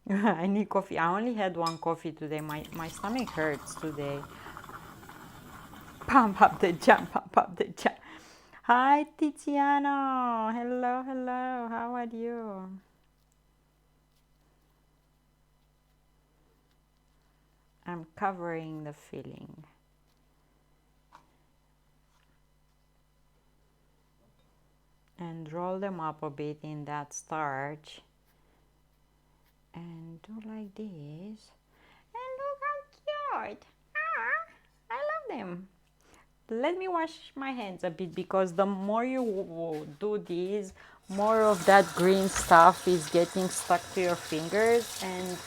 A: I need coffee. I only had one coffee today. My stomach hurts today. Pump up the jump, pump up the jump. Hi, Tiziano. Hello, hello. How are you? I'm covering the filling. And roll them up a bit in that starch. And do like this. And look how cute. Ah, I love them. Let me wash my hands a bit, because the more you do this, more of that green stuff is getting stuck to your fingers, and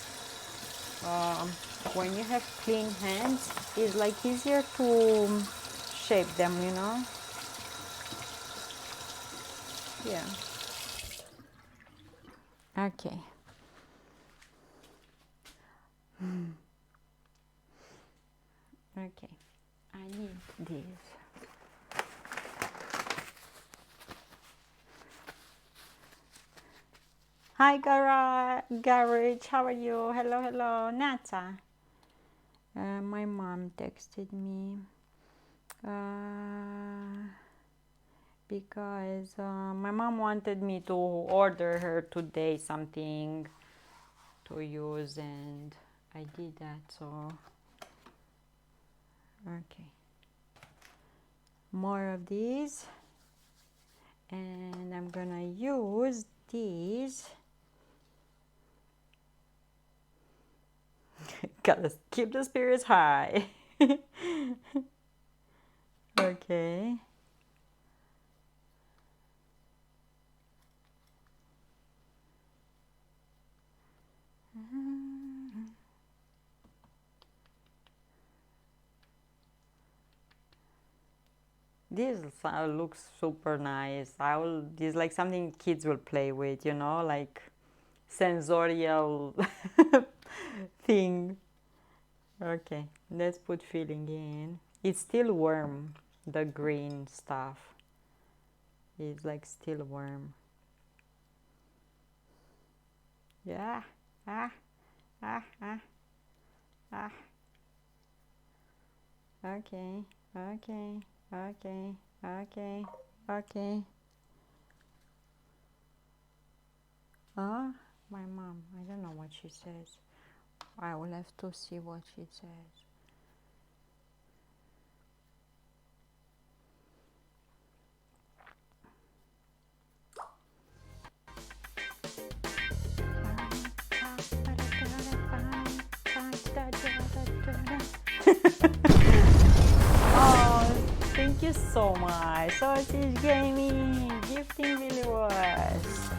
A: when you have clean hands, it's like easier to shape them, you know? Yeah. Okay. Okay. I need this. Hi, Garage. How are you? Hello, hello, Nata. My mom texted me because my mom wanted me to order her today something to use, and I did that. So okay, more of these, and I'm gonna use these. Gotta keep the spirits high. Okay. This looks super nice. This is like something kids will play with, you know, like sensorial thing. Okay, let's put filling in. It's still warm, the green stuff. It's like still warm. Yeah. Ah, ah, ah, ah. Okay, okay, okay, okay, okay. My mom, I don't know what she says. I will have to see what she says. Oh, thank you so much. Sausage Gaming, gifting viewers.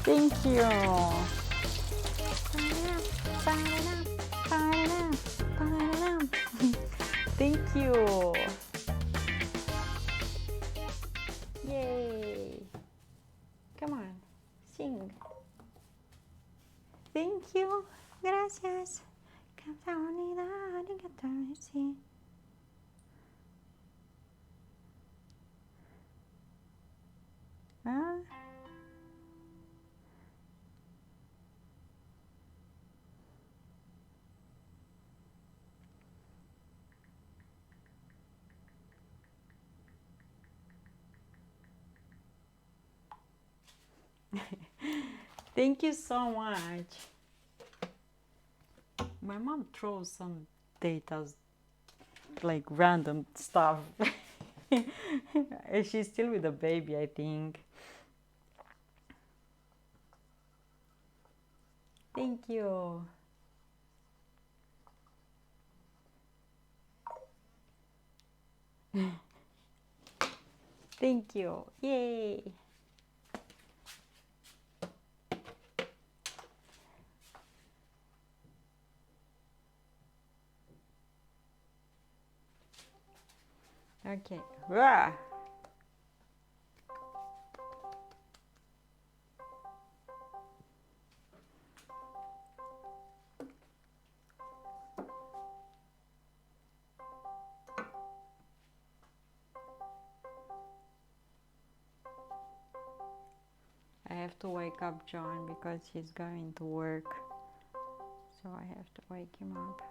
A: Thank you. Thank you. Yay. Come on, sing. Thank you. Gracias. 감사합니다. 아리가또. Huh? Thank you so much. My mom throws some data, like random stuff. She's still with the baby, I think. Thank you. Thank you. Yay. Okay. Rah. have to wake up John because he's going to work. So I have to wake him up.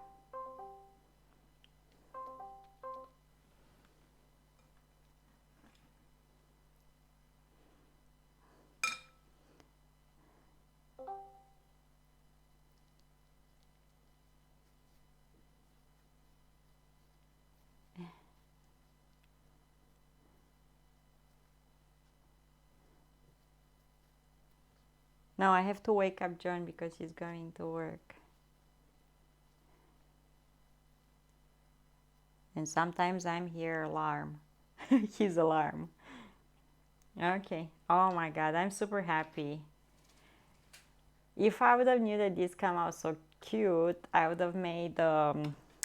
A: No, I have to wake up John because he's going to work. And sometimes I'm here alarm. His alarm. Okay. Oh my God, I'm super happy. If I would have knew that this come out so cute, I would have made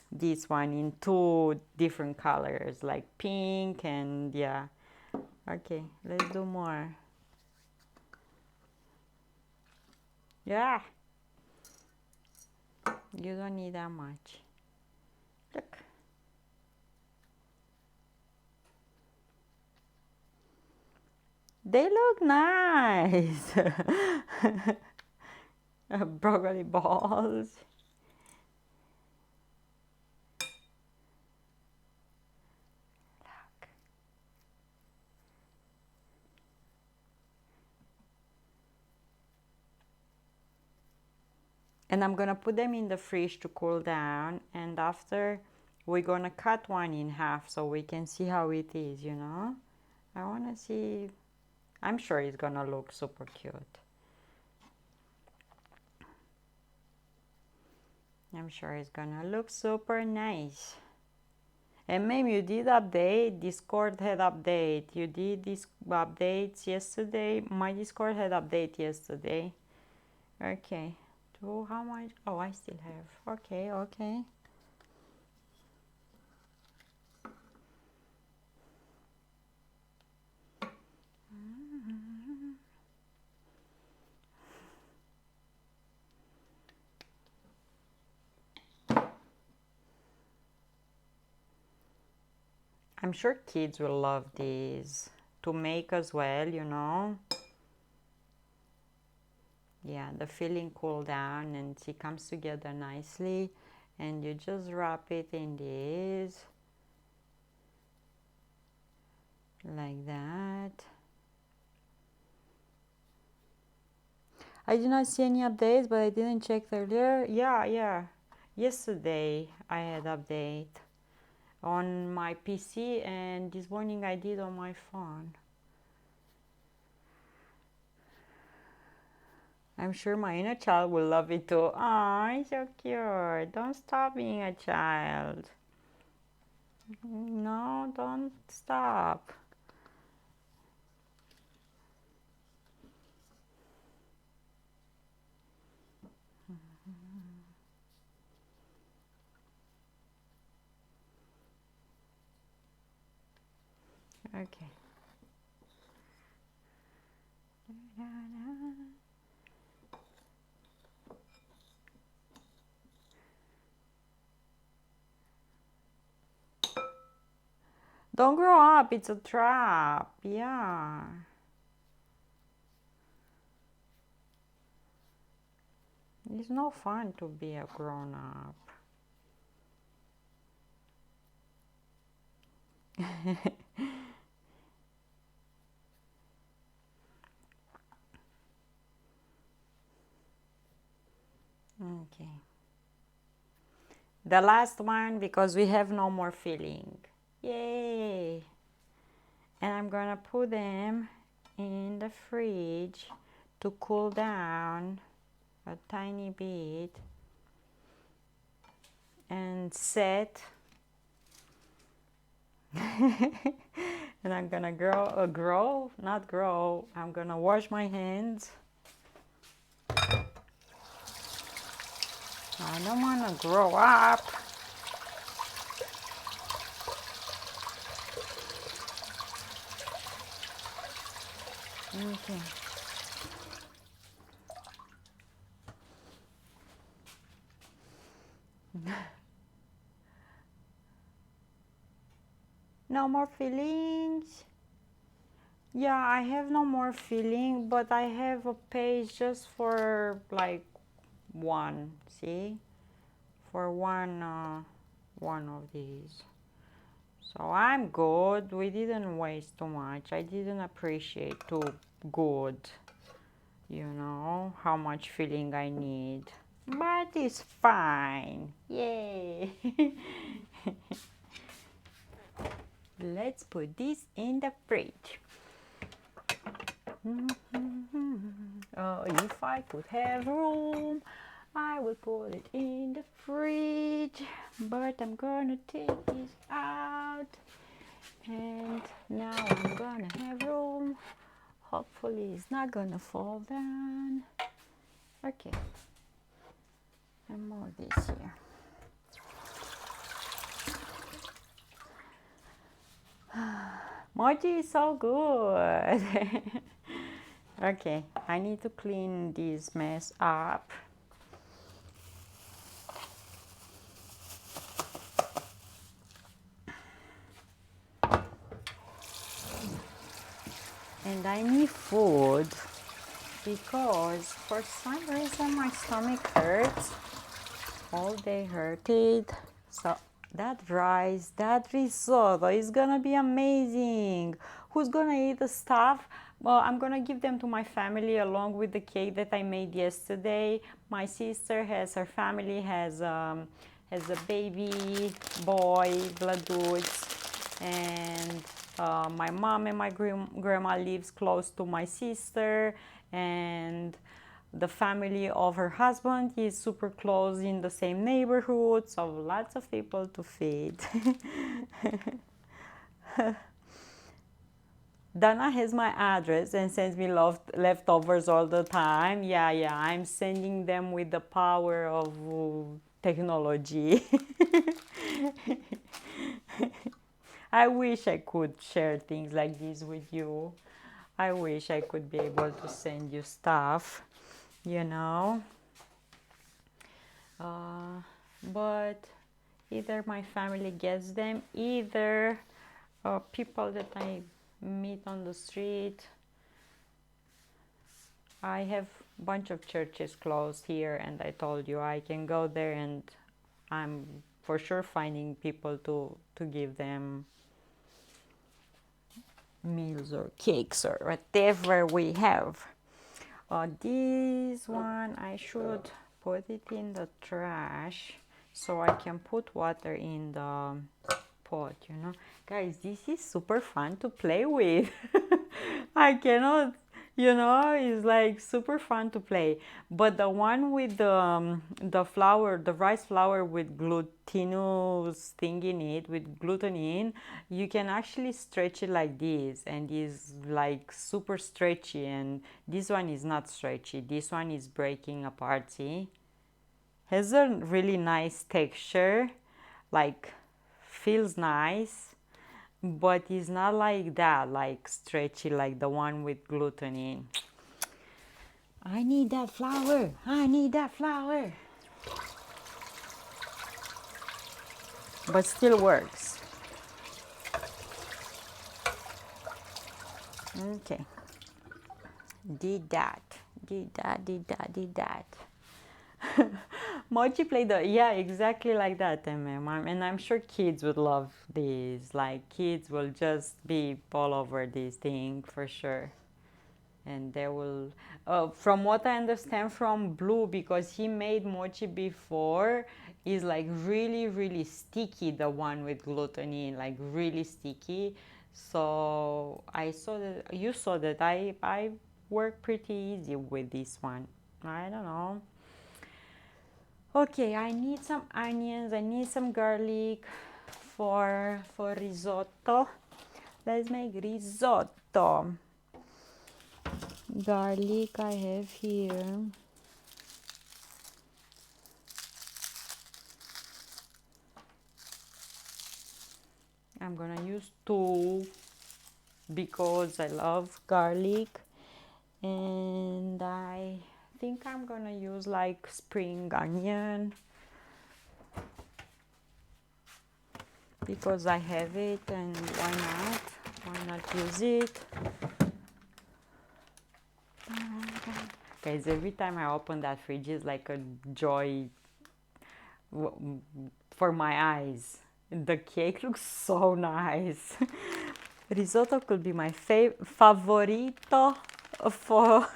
A: this one in two different colors, like pink and yeah. Okay, let's do more. Yeah. You don't need that much. Look. They look nice. Broccoli balls. Look. And I'm gonna put them in the fridge to cool down, and after we're gonna cut one in half so we can see how it is, you know. I wanna see. I'm sure it's gonna look super cute. I'm sure it's gonna look super nice. And ma'am, you did update, Discord had update. You did this updates yesterday. My Discord had update yesterday. Okay. So how much? Oh, I still have. Okay, okay. I'm sure kids will love these to make as well, you know. Yeah, the filling cool down and it comes together nicely, and you just wrap it in this like that. I did not see any updates, but I didn't check earlier. Yeah. Yesterday I had update on my PC, and this morning I did on my phone. I'm sure my inner child will love it too. Aw, so cute. Don't stop being a child. No, don't stop. Okay. Don't grow up, it's a trap. Yeah. It's no fun to be a grown up. Okay. The last one, because we have no more filling. Yay! And I'm gonna put them in the fridge to cool down a tiny bit and set. And I'm gonna I'm gonna wash my hands. I don't wanna grow up. Okay. No more fillings. Yeah, I have no more filling, but I have a page just for like one, see? For one of these. So I'm good. We didn't waste too much. I didn't appreciate too good, you know, how much filling I need. But it's fine. Yay! Let's put this in the fridge. Oh, if I could have room, I would put it in the fridge. But I'm gonna take this out. And now I'm gonna have room. Hopefully it's not gonna fall down. Okay, and move this here. Mochi is so good. Okay, I need to clean this mess up. And I need food because for some reason my stomach hurts. All day hurted. So that rice, that risotto is gonna be amazing. Who's gonna eat the stuff? Well, I'm gonna give them to my family along with the cake that I made yesterday. My sister has her family has a baby boy, Vladuț, and my mom and my grandma lives close to my sister, and the family of her husband is super close in the same neighborhood, so lots of people to feed. Dana has my address and sends me leftovers all the time. Yeah, I'm sending them with the power of technology. I wish I could share things like this with you. I wish I could be able to send you stuff, you know. But either my family gets them, either people that I meet on the street. I have a bunch of churches close here, and I told you I can go there, and I'm for sure finding people to give them meals or cakes or whatever we have. This one I should put it in the trash so I can put water in the pot, you know. Guys, this is super fun to play with. I cannot, you know, it's like super fun to play. But the one with the flour, the rice flour with glutinous thing in it, with gluten in, you can actually stretch it like this, and it's like super stretchy. And this one is not stretchy. This one is breaking apart. See, has a really nice texture, like feels nice, but it's not like that, like stretchy like the one with gluten in. I need that flour. I need that flour. But still works. Okay. Did that. Mochi played the, yeah, exactly like that, and I'm sure kids would love these. Like kids will just be all over this thing for sure. And they will, from what I understand from Blue, because he made mochi before, is like really sticky, the one with gluten in, like really sticky. So I saw that, you saw that I work pretty easy with this one. I don't know. Okay, I need some onions, I need some garlic for risotto. Let's make risotto. Garlic I have here. I'm gonna use 2 because I love garlic, and I think I'm gonna use like spring onion because I have it, and why not use it. Guys, every time I open that fridge is like a joy for my eyes. The cake looks so nice. Risotto could be my favorito for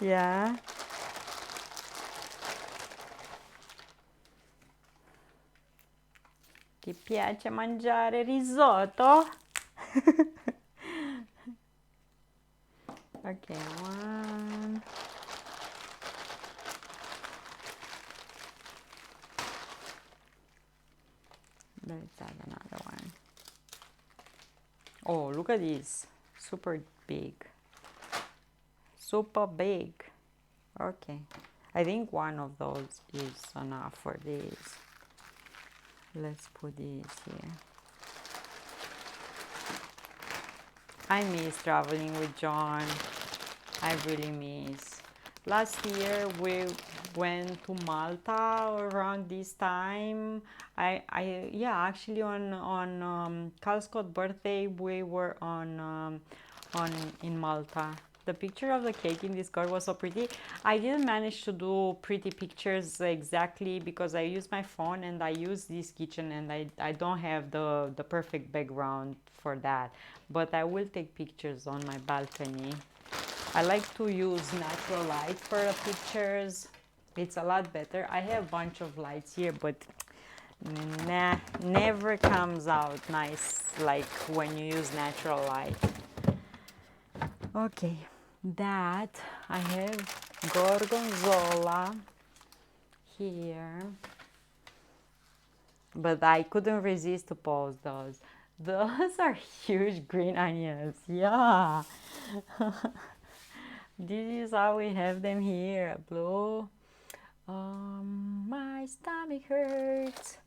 A: yeah. Ti piace mangiare risotto? Okay, one. Let's add another one. Oh, look at this. Super big. Super big. Okay. I think one of those is enough for this. Let's put this here. I miss traveling with John. I really miss. Last year we went to Malta around this time. Yeah, actually on Cal Scott's birthday we were on in Malta. The picture of the cake in this card was so pretty. I didn't manage to do pretty pictures exactly because I use my phone and I use this kitchen and I don't have the perfect background for that. But I will take pictures on my balcony. I like to use natural light for the pictures. It's a lot better. I have a bunch of lights here, but nah, never comes out nice like when you use natural light. Okay, that I have gorgonzola here, but I couldn't resist to post those. Those are huge green onions. Yeah. This is how we have them here. Blue. My stomach hurts.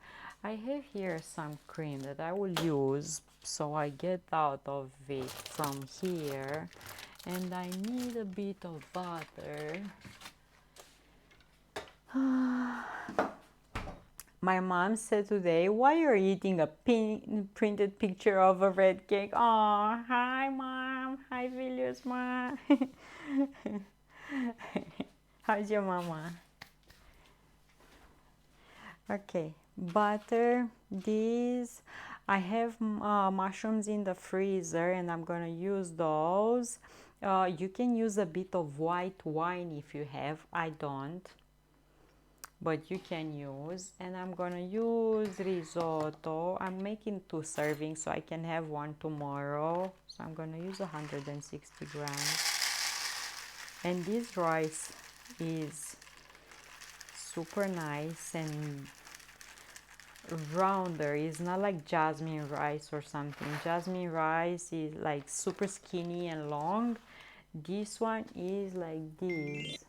A: I have here some cream that I will use, so I get out of it from here, and I need a bit of butter. My mom said today, why you're eating a printed picture of a red cake? Oh, hi mom. Hi Vilius mom. How's your mama? Okay, butter, these. I have mushrooms in the freezer and I'm gonna use those. You can use a bit of white wine if you have. I don't, but you can use. And I'm gonna use risotto. I'm making 2 servings so I can have one tomorrow. So I'm gonna use 160 grams. And this rice is super nice and rounder. It's not like jasmine rice or something. Jasmine rice is like super skinny and long. This one is like this.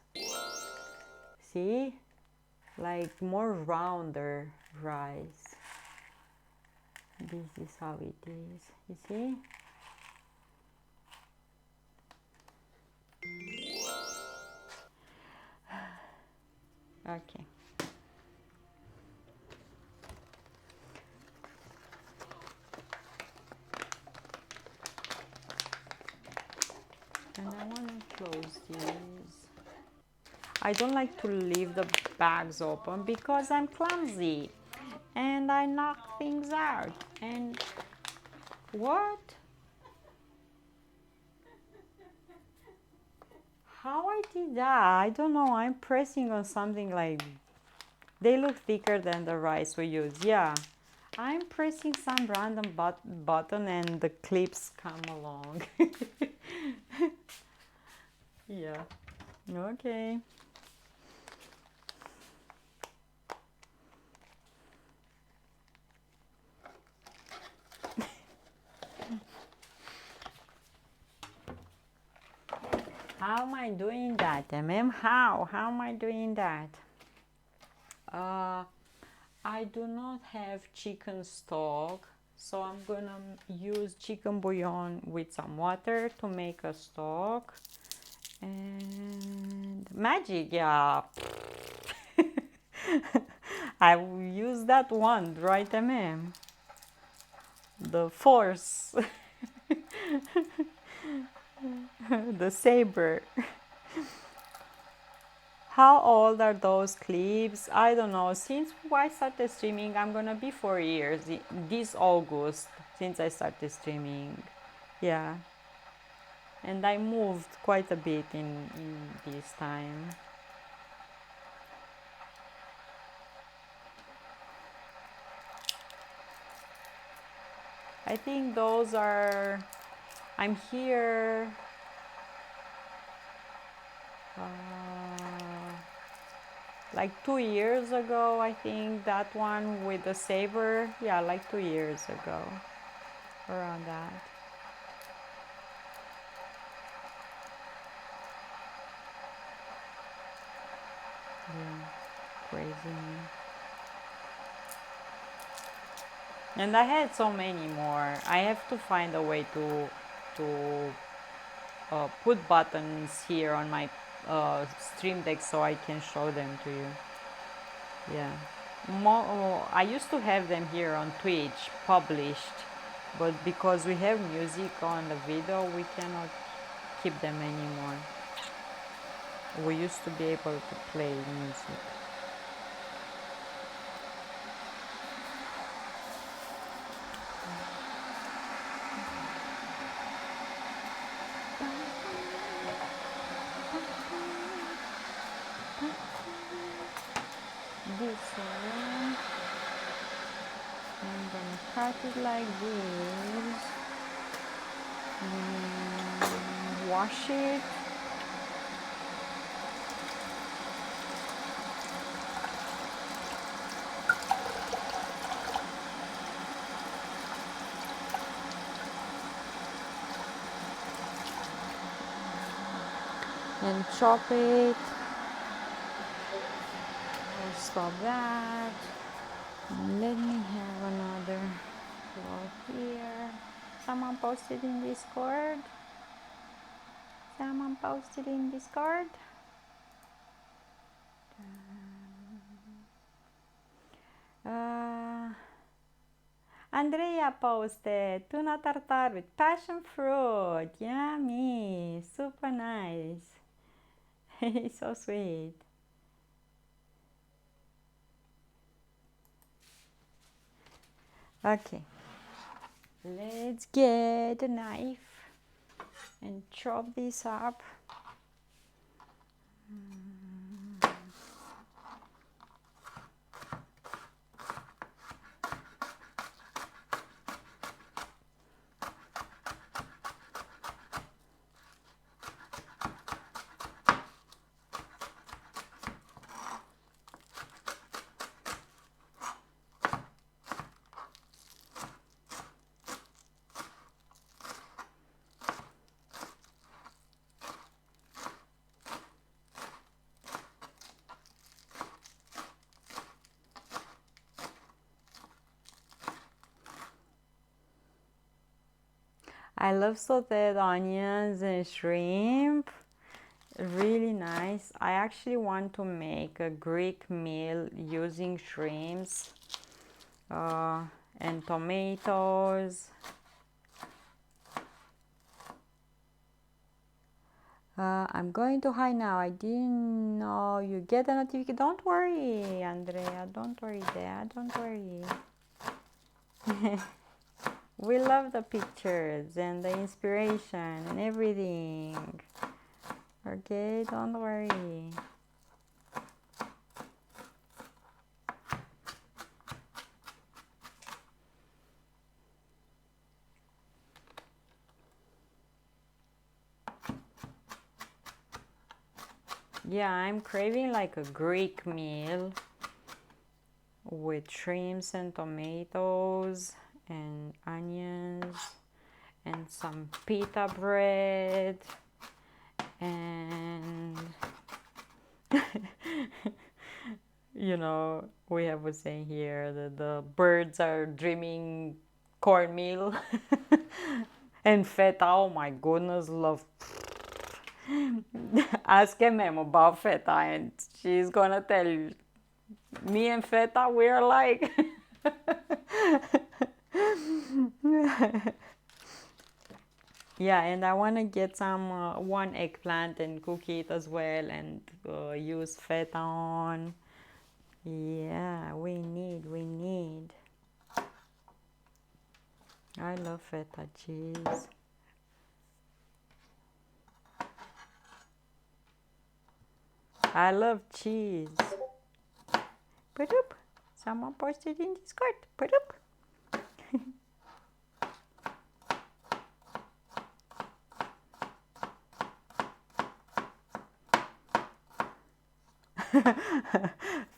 A: See? Like more rounder rice. This is how it is. You see? Okay. And I want to close these. I don't like to leave the bags open because I'm clumsy and I knock things out. And what? How I did that? I don't know. I'm pressing on something like they look thicker than the rice we use. Yeah. I'm pressing some random button and the clips come along. Yeah. Okay. How am I doing that, MM? How am I doing that? I do not have chicken stock, so I'm gonna use chicken bouillon with some water to make a stock. And magic, yeah. I will use that one, right, MM? The force. The saber. How old are those clips? I don't know. Since I started streaming, I'm gonna be 4 years this August since I started streaming. Yeah. And I moved quite a bit in this time. I think those are. I'm here. Like 2 years ago, I think that one with the saber. Yeah, like 2 years ago. Around that. Yeah, crazy. And I had so many more. I have to find a way to put buttons here on my stream deck so I can show them to you. Yeah. I used to have them here on Twitch published, but because we have music on the video, we cannot keep them anymore. We used to be able to play music. This one, I'm gonna cut it like this. Wash it. And chop it. I'll stop that. Let me have another floor here. Someone posted in Discord. Someone posted in Discord. Andrea posted tuna tartare with passion fruit. Yummy. Super nice. So sweet. Okay. Let's get a knife and chop this up. I love sauteed onions and shrimp. Really nice. I actually want to make a Greek meal using shrimps and tomatoes. I'm going to hide now. I didn't know you get a notification. Don't worry, Andrea. Don't worry, Dad. Don't worry. We love the pictures and the inspiration and everything. Okay, don't worry. Yeah, I'm craving like a Greek meal with shrimps and tomatoes and onions and some pita bread and you know, we have a saying here that the birds are dreaming cornmeal and feta. Oh my goodness, love. Ask Mem about feta and she's gonna tell you. Me and feta, we're like. Yeah, and I want to get some one eggplant and cook it as well and use feta on. Yeah, we need. I love feta cheese. I love cheese. Put up. Someone posted in Discord. Put up.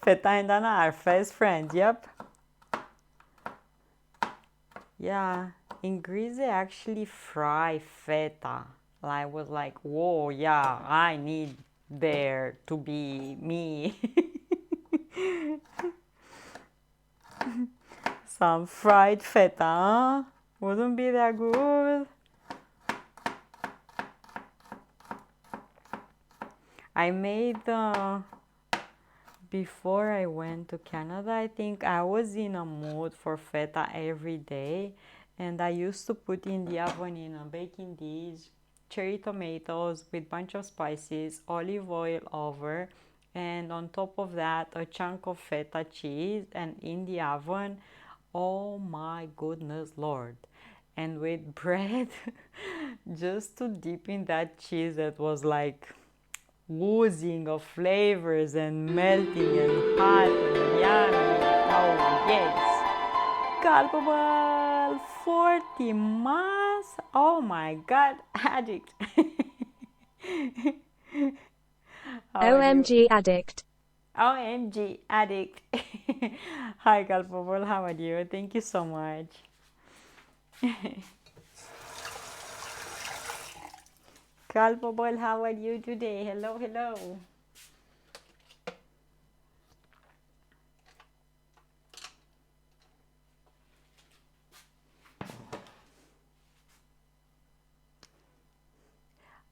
A: Feta and Anna are fast friends. Yep. Yeah. In Greece, they actually fry feta. I was like, whoa, yeah, I need there to be me. Some fried feta, huh? Wouldn't be that good. I made before I went to Canada, I think I was in a mood for feta every day, and I used to put in the oven in a baking dish cherry tomatoes with bunch of spices, olive oil over, and on top of that a chunk of feta cheese, and in the oven. Oh my goodness, Lord! And with bread, just to dip in that cheese that was like oozing of flavors and melting and hot and yummy. Oh, yes. Culpable 40 months. Oh my god, addict. How are you?
C: OMG addict.
A: OMG, addict. Hi, Culpable. How are you? Thank you so much. Culpable, how are you today? Hello, hello.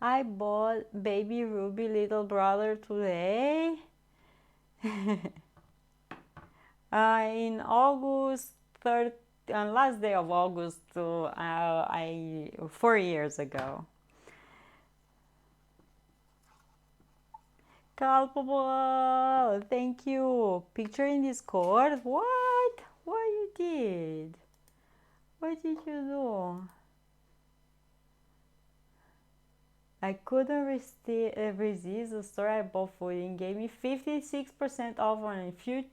A: I bought baby Ruby little brother today. In August 3rd, last day of August, 4 years ago. Culpable, thank you. Picture in Discord. What you did? What did you do? I couldn't resist the store I bought food and gave me 56% off on a few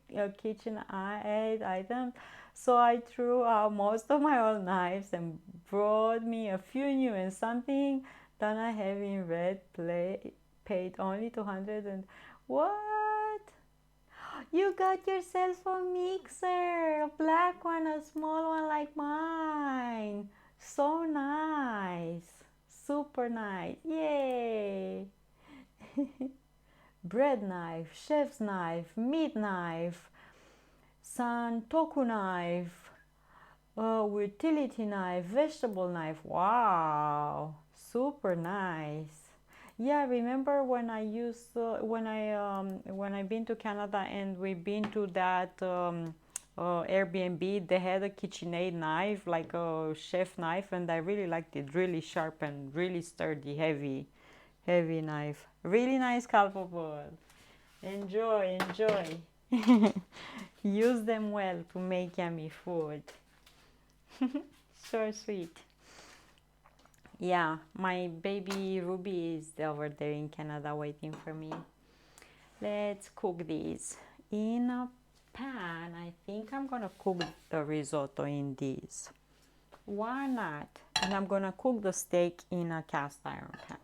A: kitchen aid items. So I threw out most of my old knives and brought me a few new, and something that I have in red paid only 200 and what? You got yourself a mixer, a black one, a small one like mine. So nice. Super nice. Yay. Bread knife, chef's knife, meat knife, santoku knife, utility knife, vegetable knife. Wow. Super nice. Yeah, I remember when I used when I been to Canada and we been to that Airbnb. They had a KitchenAid knife, like a chef knife, and I really liked it. Really sharp and really sturdy, heavy knife. Really nice, Culpable. Enjoy, enjoy. Use them well to make yummy food. So sweet. Yeah, my baby Ruby is over there in Canada waiting for me. Let's cook these in a pan. I think I'm gonna cook the risotto in this. Why not? And I'm gonna cook the steak in a cast iron pan.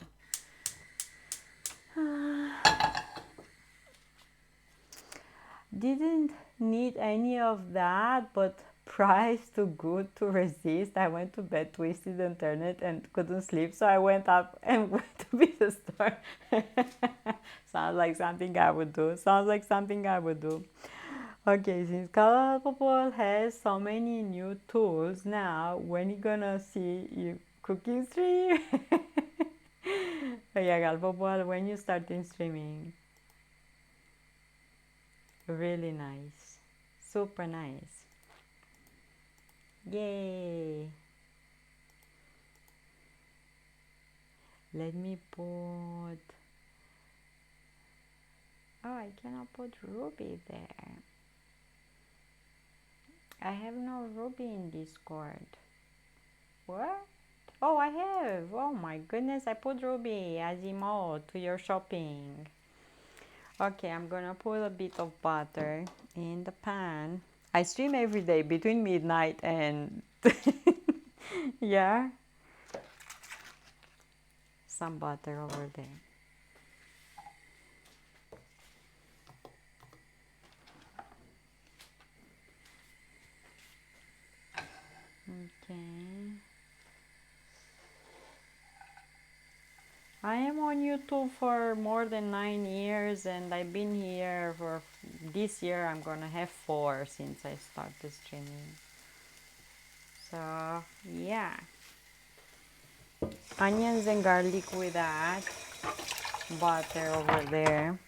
A: Didn't need any of that, but price too good to resist. I went to bed twisted and turned it and couldn't sleep, so I went up and went to the store. Sounds like something I would do. Sounds like something I would do. Okay, since Culpable has so many new tools now, when you gonna see you cooking stream? Oh yeah, Culpable, when you starting streaming? Really nice. Super nice. Yay. Let me put... Oh, I cannot put Ruby there. I have no Ruby in Discord. What? Oh, I have. Oh my goodness, I put Ruby as emote to your shopping. Okay, I'm gonna put a bit of butter in the pan. I stream every day between midnight and yeah, some butter over there. Okay. I am on YouTube for more than 9 years, and I've been here for this year. I'm gonna have 4 since I started streaming. So yeah, onions and garlic with that, butter over there.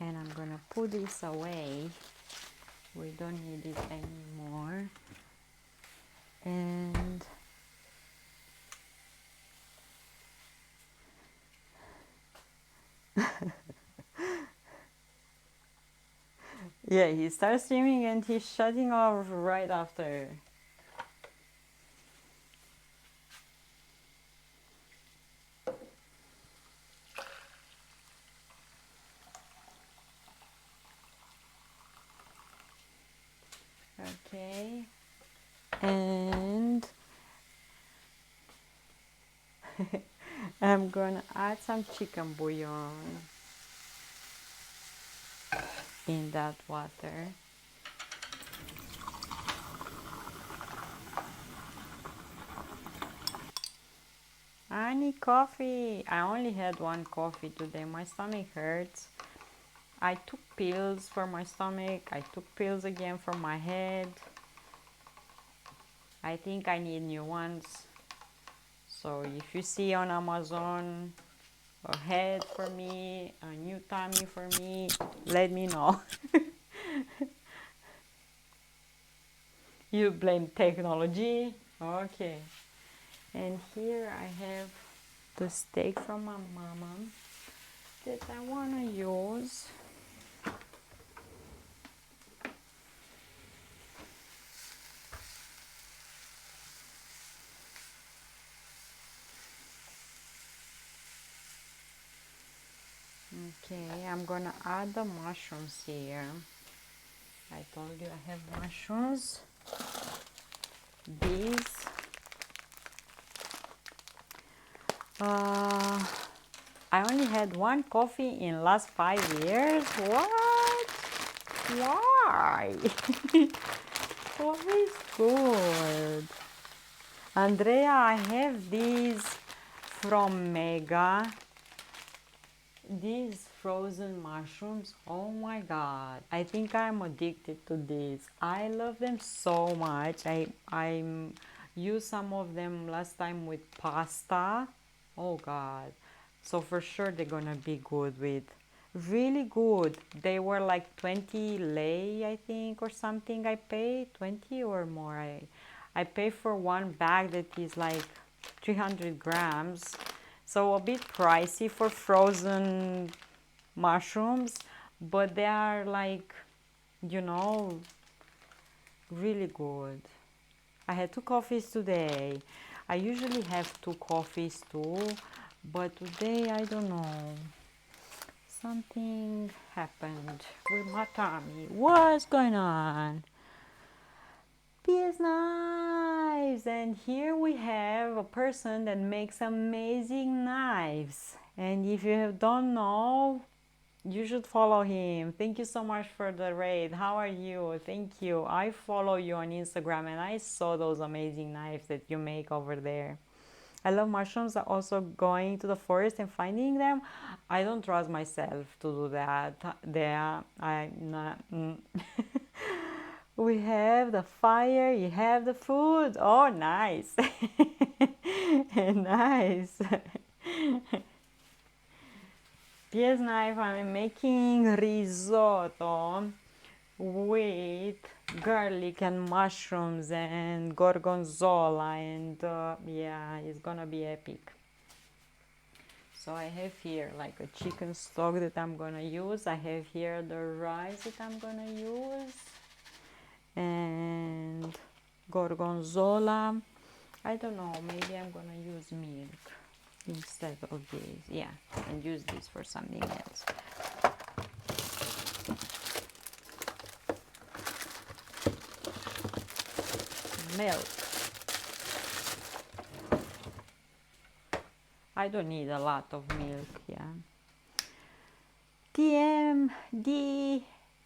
A: And I'm gonna put this away. We don't need it anymore. And yeah, he starts streaming and he's shutting off right after. Okay. And I'm gonna add some chicken bouillon in that water. I need coffee. I only had 1 coffee today. My stomach hurts. I took pills for my stomach. I took pills again for my head. I think I need new ones. So if you see on Amazon a head for me, a new tummy for me, let me know. You blame technology? Okay. And here I have the steak from my mama that I want to use. Okay, I'm gonna add the mushrooms here. I told you I have mushrooms. These. I only had 1 coffee in last 5 years. What? Why? Coffee is good. Andrea, I have these from Mega. These frozen mushrooms, oh my god, I think I'm addicted to these. I love them so much. I used some of them last time with pasta. Oh god, so for sure they're gonna be good with, really good. They were like 20 lei, I think, or something. I paid 20 or more. I pay for 1 bag that is like 300 grams, so a bit pricey for frozen mushrooms, but they are like, you know, really good. I had 2 coffees today. I usually have 2 coffees too, but today I don't know. Something happened with my tummy. What's going on? PS knives, and here we have a person that makes amazing knives, and if you don't know, you should follow him. Thank you so much for the raid. How are you? Thank you. I follow you on Instagram and I saw those amazing knives that you make over there. I love mushrooms. Also going to the forest and finding them. I don't trust myself to do that. There, I'm not. We have the fire, you have the food. Oh, nice. Nice. PS knife, I'm making risotto with garlic and mushrooms and gorgonzola, and yeah, it's gonna be epic. So I have here like a chicken stock that I'm gonna use. I have here the rice that I'm gonna use, and gorgonzola. I don't know, maybe I'm gonna use milk instead of this. Yeah, and use this for something else. Milk. I don't need a lot of milk, yeah. TMD,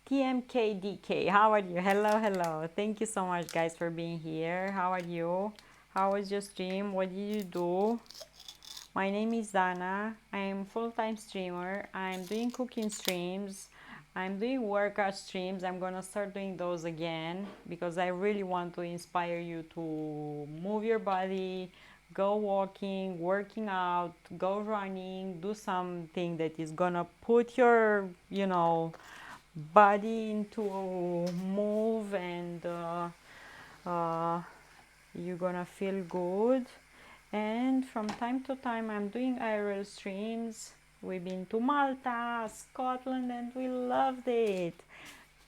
A: TMKDK, how are you? Hello, hello. Thank you so much, guys, for being here. How are you? How was your stream? What did you do? My name is Dana. I am full-time streamer. I'm doing cooking streams. I'm doing workout streams. I'm gonna start doing those again because I really want to inspire you to move your body, go walking, working out, go running, do something that is gonna put your, body into move, and you're gonna feel good. And from time to time I'm doing IRL streams. We've been to Malta, Scotland, and we loved it.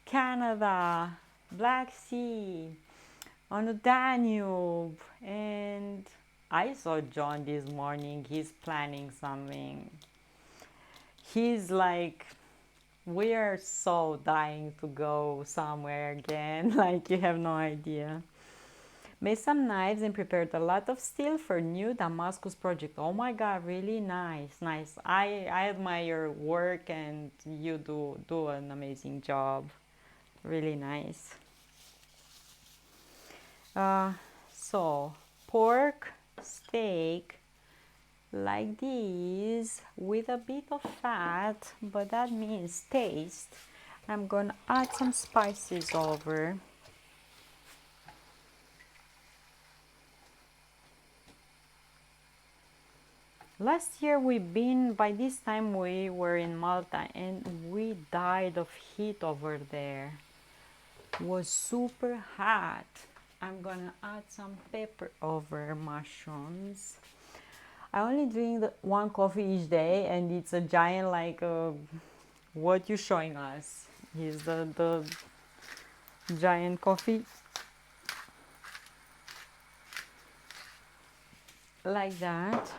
A: Canada, Black Sea, on the Danube. And I saw John this morning. He's planning something. He's like, we are so dying to go somewhere again. Like, you have no idea. Made some knives and prepared a lot of steel for new Damascus project. Oh my god, really nice, nice. I admire your work, and you do an amazing job. Really nice. So pork steak like this with a bit of fat, but that means taste. I'm gonna add some spices over. Last year by this time we were in Malta, and we died of heat over there. It was super hot. I'm gonna add some pepper over mushrooms. I only drink one coffee each day, and it's a giant, like what you're showing us is the giant coffee, like that.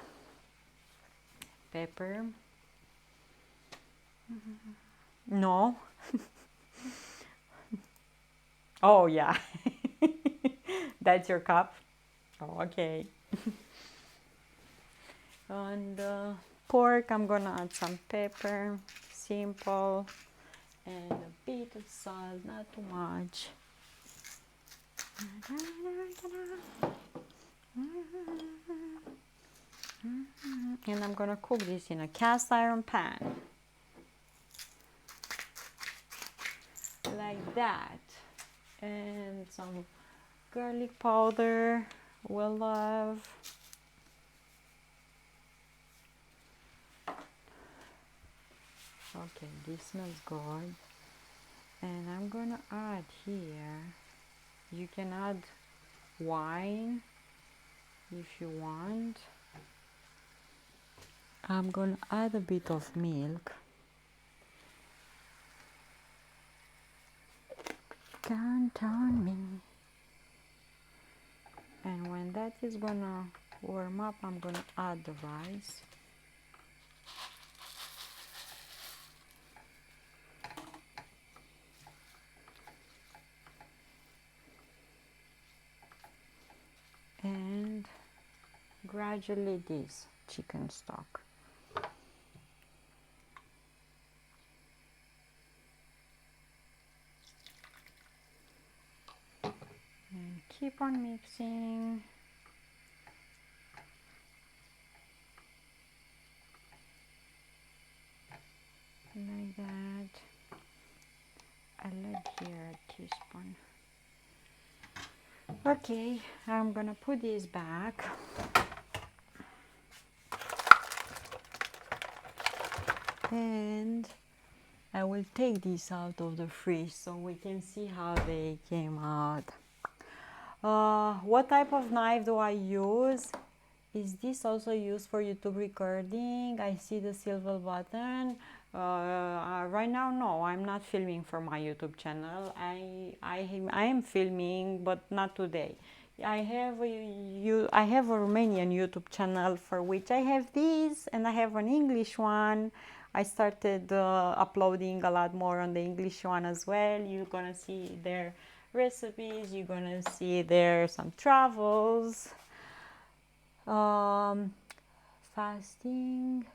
A: Pepper. No. Oh yeah. That's your cup. Oh, okay. On the pork I'm gonna add some pepper, simple, and a bit of salt, not too much. And I'm gonna cook this in a cast iron pan, like that. And some garlic powder, we'll love. Okay, this smells good. And I'm gonna add here, you can add wine if you want. I'm gonna add a bit of milk. Count on me. And when that is gonna warm up, I'm gonna add the rice. And gradually this chicken stock. And keep on mixing. Like that. I like here a teaspoon. Okay, I'm gonna put this back. And I will take these out of the fridge so we can see how they came out. What type of knife do I use? Is this also used for YouTube recording? I see the silver button. Right now, no, I'm not filming for my YouTube channel. I am filming, but not today. I have a Romanian YouTube channel for which I have these, and I have an English one. I started uploading a lot more on the English one as well. You're gonna see their recipes. You're gonna see there some travels. Fasting,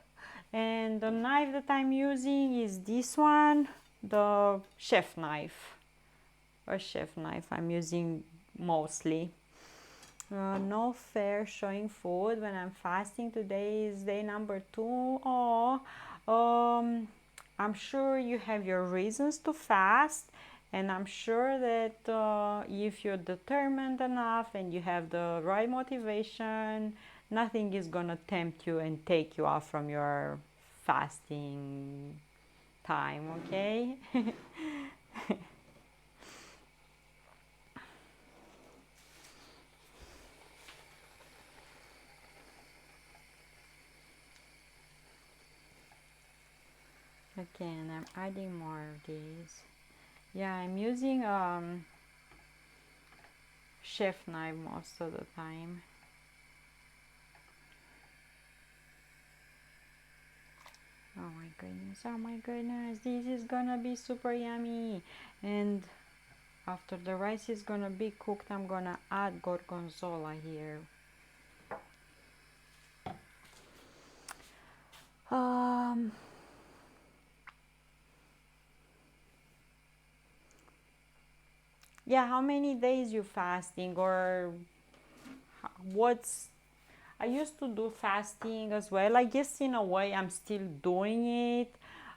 A: and the knife that I'm using is this one, the chef knife, a chef knife I'm using mostly. No fair showing food when I'm fasting. Today is day number 2. I'm sure you have your reasons to fast, and I'm sure that if you're determined enough and you have the right motivation, nothing is gonna tempt you and take you off from your fasting time, okay? Again, I'm adding more of these. Yeah, I'm using chef knife most of the time. Oh my goodness, this is gonna be super yummy. And after the rice is gonna be cooked, I'm gonna add gorgonzola here. Um, yeah, how many days you fasting, or what's I used to do fasting as well. I guess in a way I'm still doing it.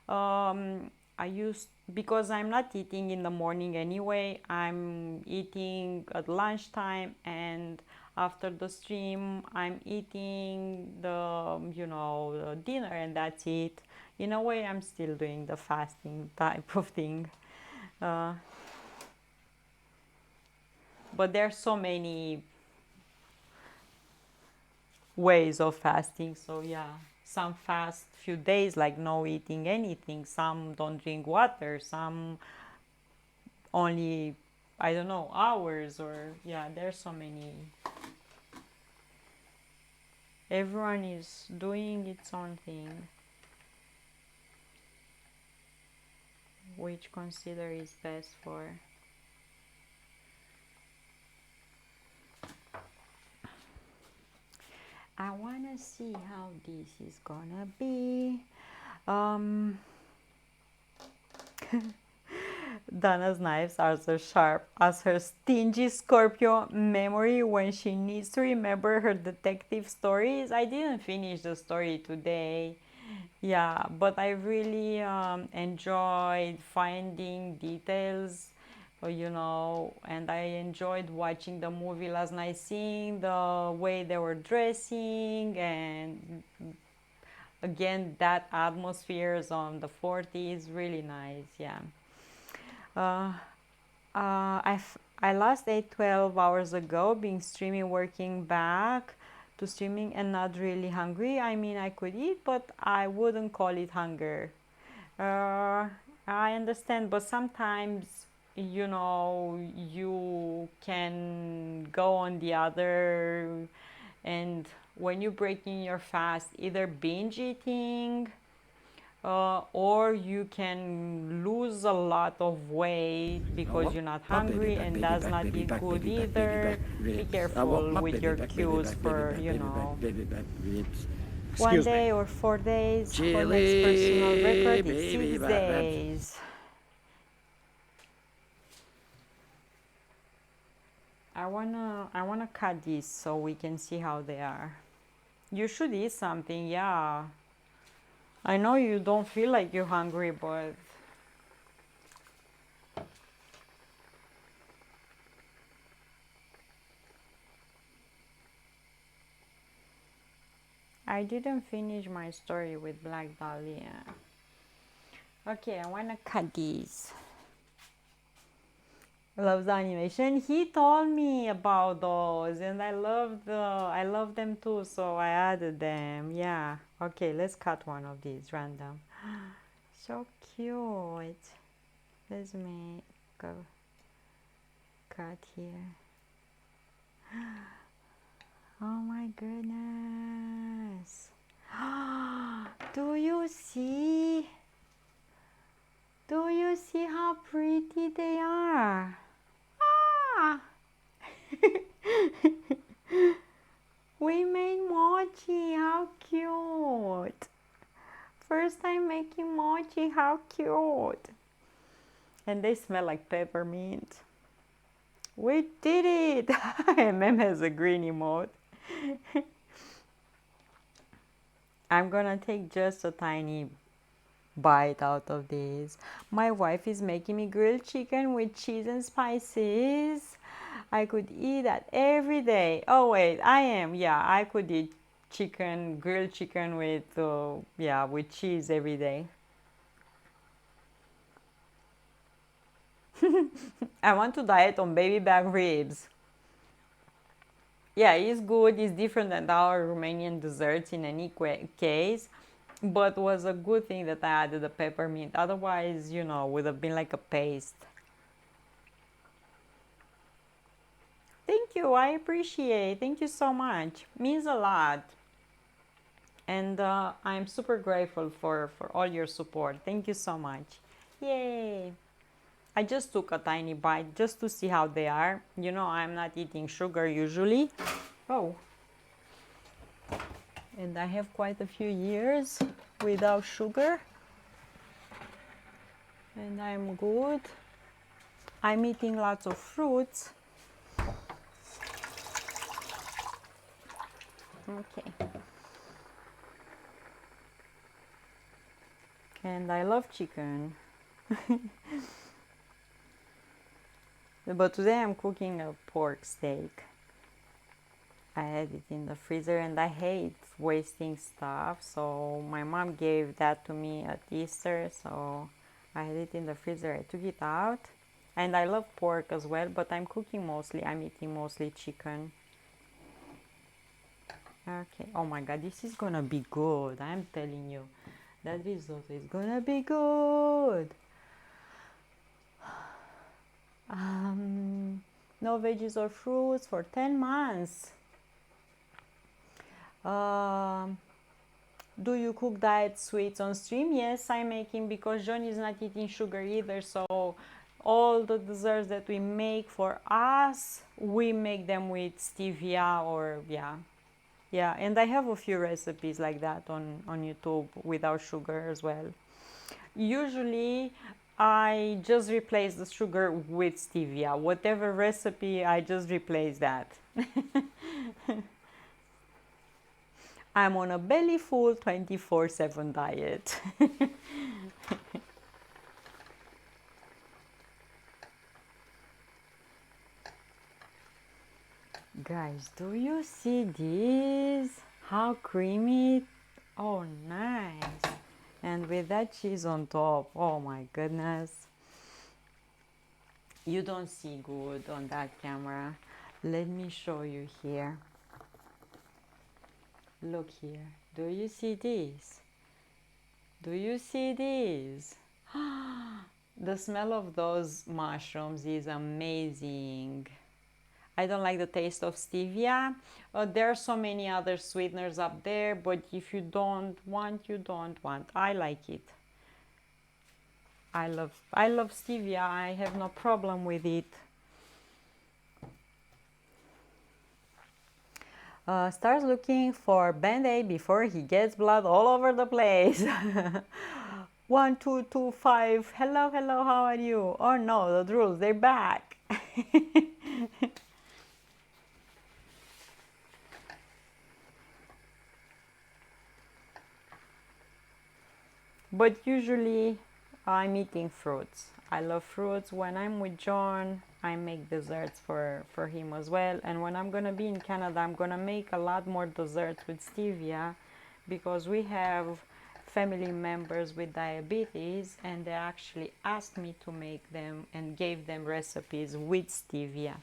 A: I used because I'm not eating in the morning anyway. I'm eating at lunchtime, and after the stream I'm eating the dinner, and that's it. In a way I'm still doing the fasting type of thing. Uh, but there's so many ways of fasting. So yeah, some fast few days like no eating anything, some don't drink water, some only, I don't know, hours, or yeah, there's so many. Everyone is doing its own thing, which consider is best for. I wanna see how this is gonna be. um Dana's knives are so sharp as her stingy Scorpio memory when she needs to remember her detective stories. I didn't finish the story today. Yeah, but I really enjoyed finding details, and I enjoyed watching the movie last night, seeing the way they were dressing, and again, that atmosphere on the 40s, really nice, yeah. Uh, I last ate 12 hours ago, being streaming, working back to streaming, and not really hungry. I mean, I could eat, but I wouldn't call it hunger. Uh, I understand, but sometimes, you can go on the other, and when you're breaking your fast, either binge eating, or you can lose a lot of weight because you're not
B: My baby
A: hungry,
B: back,
A: and
B: baby
A: that's
B: back,
A: not
B: baby back,
A: good
B: baby back, baby
A: either.
B: back,
A: Be
B: ribs. I want
A: careful
B: my
A: with
B: baby
A: your
B: back, baby
A: cues
B: back, baby
A: for,
B: back, baby back, baby back, ribs.
A: one
B: Excuse me.
A: day or 4 days. For next personal
B: Chili,
A: record, it's
B: baby
A: 6
B: back, back.
A: days. I wanna cut these so we can see how they are. You should eat something, yeah. I know you don't feel like you're hungry, but I didn't finish my story with Black Dahlia. Okay, I wanna cut these. Loves animation. He told me about those, and I love them too. So I added them. Yeah. Okay, let's cut one of these random. So cute. Let's make a cut here. Oh my goodness. Do you see? Do you see how pretty they are? Ah! We made mochi. How cute. First time making mochi. How cute. And they smell like peppermint. We did it. MM has a green emote. I'm gonna take just a tiny bite out of this. My wife is making me grilled chicken with cheese and spices. I could eat that every day. Oh wait, I am. Yeah, I could eat chicken, grilled chicken with with cheese every day. I want to diet on baby back ribs. Yeah, it's good. It's different than our Romanian desserts in any case, but was a good thing that I added the peppermint. Otherwise, would have been like a paste. Thank you. I appreciate. Thank you so much. Means a lot. And I'm super grateful for all your support. Thank you so much. Yay! I just took a tiny bite just to see how they are. I'm not eating sugar usually. Oh, and I have quite a few years without sugar. And I'm good. I'm eating lots of fruits. Okay. And I love chicken. But today I'm cooking a pork steak. I had it in the freezer and I hate wasting stuff. So my mom gave that to me at Easter. So I had it in the freezer. I took it out. And I love pork as well, but I'm eating mostly chicken. Okay. Oh my god, this is gonna be good. I'm telling you. That risotto is gonna be good. No veggies or fruits for 10 months. Do you cook diet sweets on stream? Yes, I'm making, because John is not eating sugar either. So all the desserts that we make for us, we make them with stevia or yeah. And I have a few recipes like that on YouTube without sugar as well. Usually I just replace the sugar with stevia. Whatever recipe, I just replace that. I'm on a belly full 24/7 diet. Guys, do you see this? How creamy. Oh, nice. And with that cheese on top. Oh my goodness. You don't see good on that camera. Let me show you here. Look here. Do you see this? Do you see this? The smell of those mushrooms is amazing. I don't like the taste of stevia. There are so many other sweeteners up there, but if you don't want, you don't want. I like it. I love stevia. I have no problem with it. Starts looking for Band-Aid before he gets blood all over the place. 1225. Hello, how are you? Oh no, the drools, they're back. But usually I'm eating fruits. I love fruits. When I'm with John, I make desserts for him as well. And when I'm gonna be in Canada, I'm gonna make a lot more desserts with stevia, because we have family members with diabetes, and they actually asked me to make them and gave them recipes with stevia.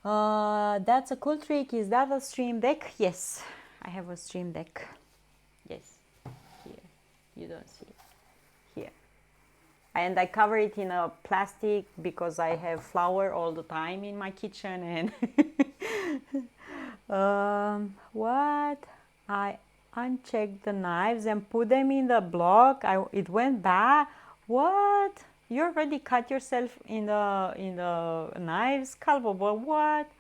A: That's a cool trick. Is that a stream deck? Yes, I have a stream deck. Yes, here. You don't see it. Here. And I cover it in a plastic because I have flour all the time in my kitchen. And what? I unchecked the knives and put them in the block. It went bad. What? You already cut yourself in the knives, Calvo, but what?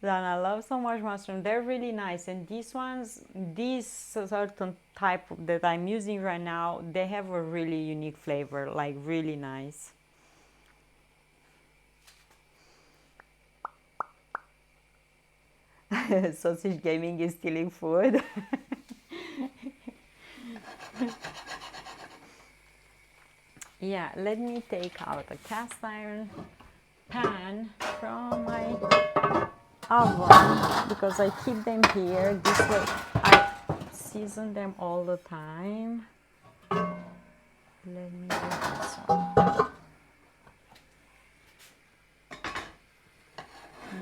A: Then I love so much mushroom. They're really nice, and these ones, this certain type that I'm using right now, they have a really unique flavor, like really nice. Sausage gaming is stealing food. Yeah, let me take out a cast iron pan from my oven because I keep them here. This way I season them all the time. Let me do this one.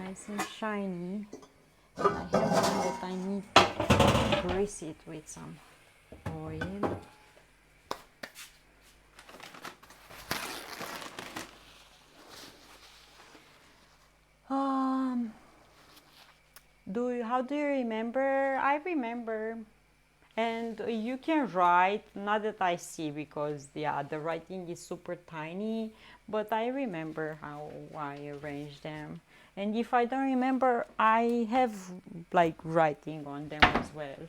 A: Nice and shiny. I have one that I need to grease it with some oil. How do you remember? I remember, and you can write, not that I see because yeah, the writing is super tiny, but I remember how I arranged them. And if I don't remember, I have like writing on them as well.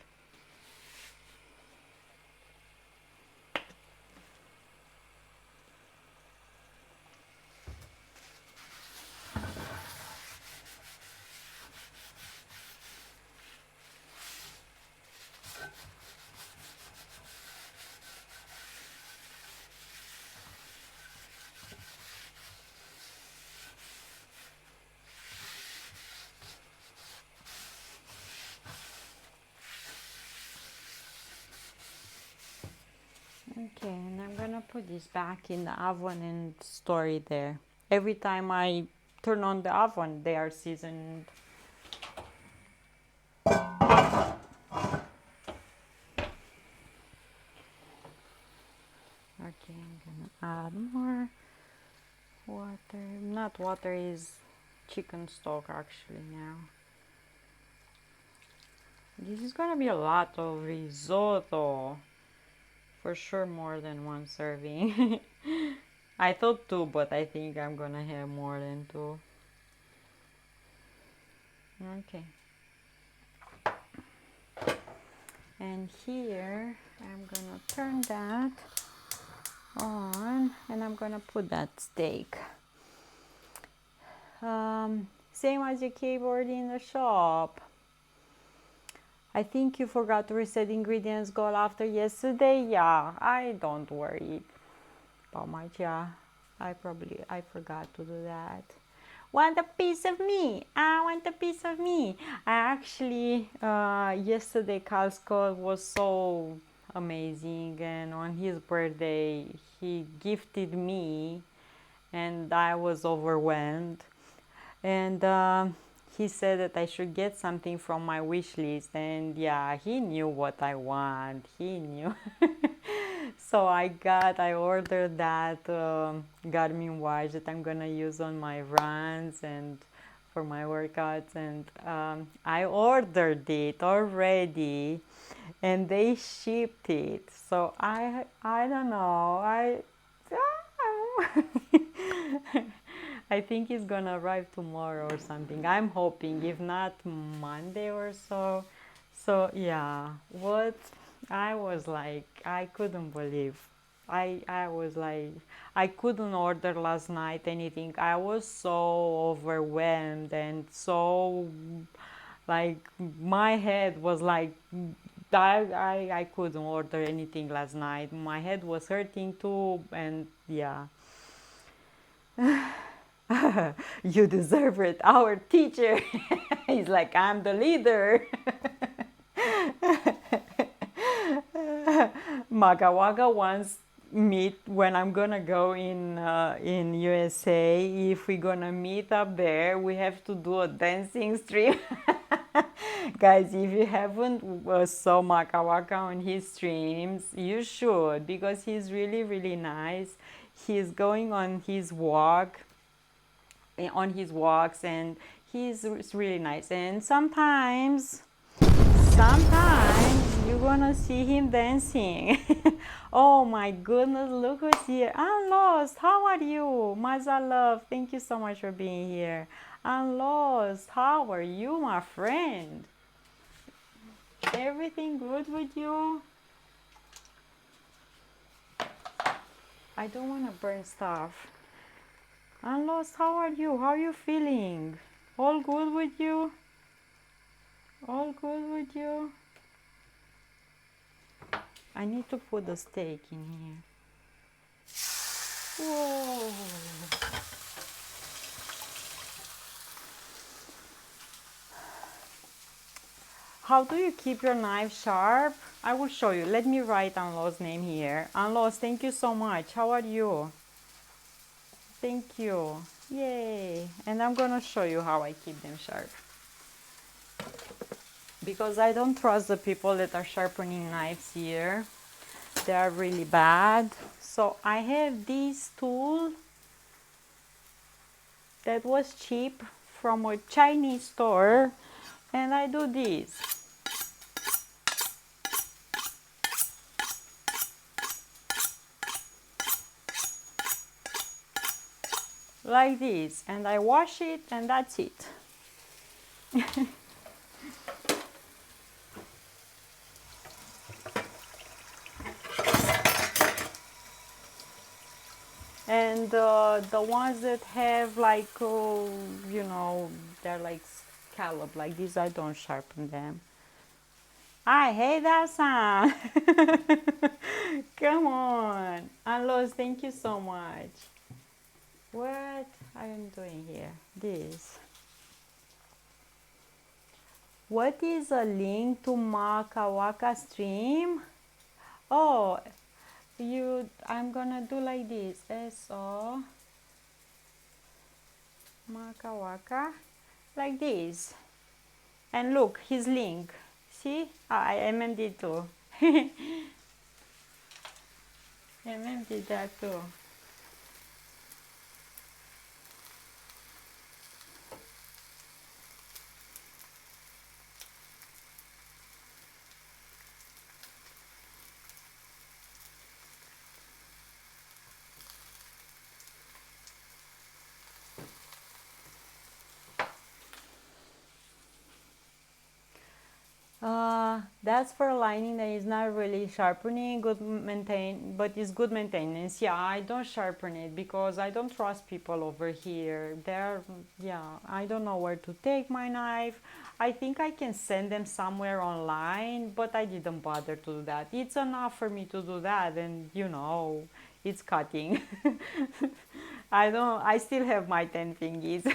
A: Okay, and I'm gonna put this back in the oven and store it there. Every time I turn on the oven, they are seasoned. Okay, I'm gonna add more water. Not water, is chicken stock actually now. This is gonna be a lot of risotto. For sure more than one serving. I thought two, but I think I'm gonna have more than two. Okay. And here I'm gonna turn that on and I'm gonna put that steak. Same as your keyboard in the shop. I think you forgot to reset ingredients goal after yesterday. Yeah, I don't worry about much. Yeah, I forgot to do that. Want a piece of me? I want a piece of me. I actually, yesterday Carl's call was so amazing, and on his birthday he gifted me and I was overwhelmed, and he said that I should get something from my wish list, and yeah, he knew what I want. He knew. So I ordered that Garmin watch that I'm gonna use on my runs and for my workouts, and I ordered it already and they shipped it. So I don't know. I think it's gonna arrive tomorrow or something. I'm hoping, if not Monday or so. So yeah, what I was like, I couldn't believe. I was like, I couldn't order last night anything. I was so overwhelmed and so like my head was like I couldn't order anything last night. My head was hurting too, and yeah. You deserve it, our teacher. He's like, I'm the leader. Makawaka wants meet when I'm gonna go in USA. If we're gonna meet up there, we have to do a dancing stream. Guys, if you haven't saw Makawaka on his streams, you should, because he's really really nice. He's going on his walks, and he's really nice. And sometimes you're gonna see him dancing. Oh my goodness, look who's here. I'm lost. How are you? Maza love. Thank you so much for being here. I'm lost. How are you, my friend? Everything good with you? I don't want to burn stuff. I'm lost. How are you? How are you feeling? All good with you? All good with you? I need to put the steak in here. Whoa. How do you keep your knife sharp? I will show you. Let me write Anlo's name here. Anlos, thank you so much. How are you? Thank you. Yay. And I'm gonna show you how I keep them sharp. Because I don't trust the people that are sharpening knives here. They are really bad. So I have this tool that was cheap from a Chinese store, and I do this. Like this, and I wash it, and that's it. And the ones that have like, you know, they're like scallop like this, I don't sharpen them. I hate that sound. Come on. Anlos, thank you so much. What I am doing here? This. What is a link to Makawaka stream? Oh, I'm gonna do like this. So Makawaka, like this. And look, his link. See? I MM did too. MM did that too. That's for lining that is not really sharpening, but it's good maintenance. Yeah, I don't sharpen it because I don't trust people over here. I don't know where to take my knife. I think I can send them somewhere online, but I didn't bother to do that. It's enough for me to do that, and it's cutting. I still have my 10 fingers.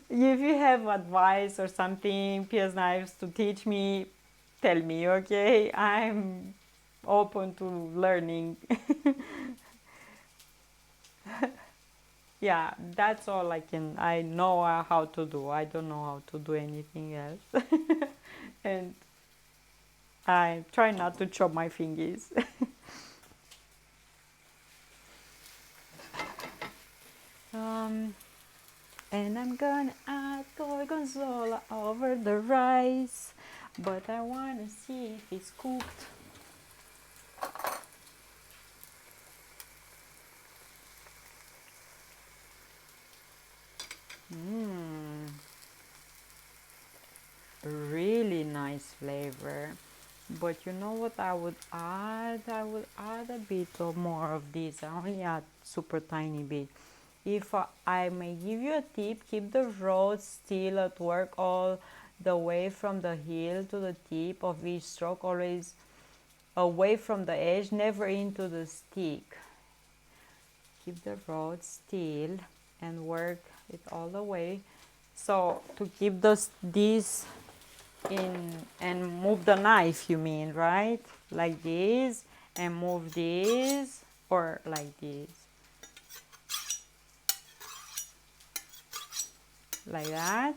A: If you have advice or something, PS knives to teach me, tell me, okay? I'm open to learning. Yeah, that's all I know how to do. I don't know how to do anything else. And I try not to chop my fingers. And I'm gonna add gorgonzola over the rice, but I wanna see if it's cooked. Really nice flavor. But you know what I would add? I would add a bit of more of this. I only add super tiny bit. If I may give you a tip, keep the rod still at work all the way from the heel to the tip of each stroke, always away from the edge, never into the stick. Keep the rod still and work it all the way. So to keep this and move the knife, you mean, right? Like this, and move this, or like this, like that.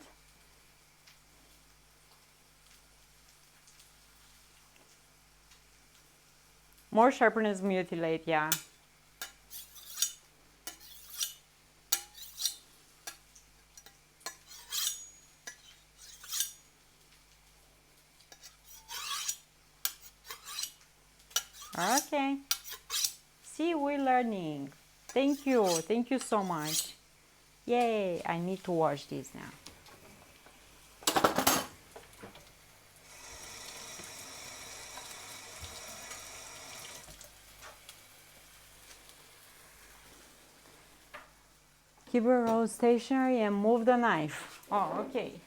A: More sharpness mutilate, yeah. Okay. See, we're learning. Thank you so much. Yay, I need to wash this now. Keep your roll stationary and move the knife. Oh, okay.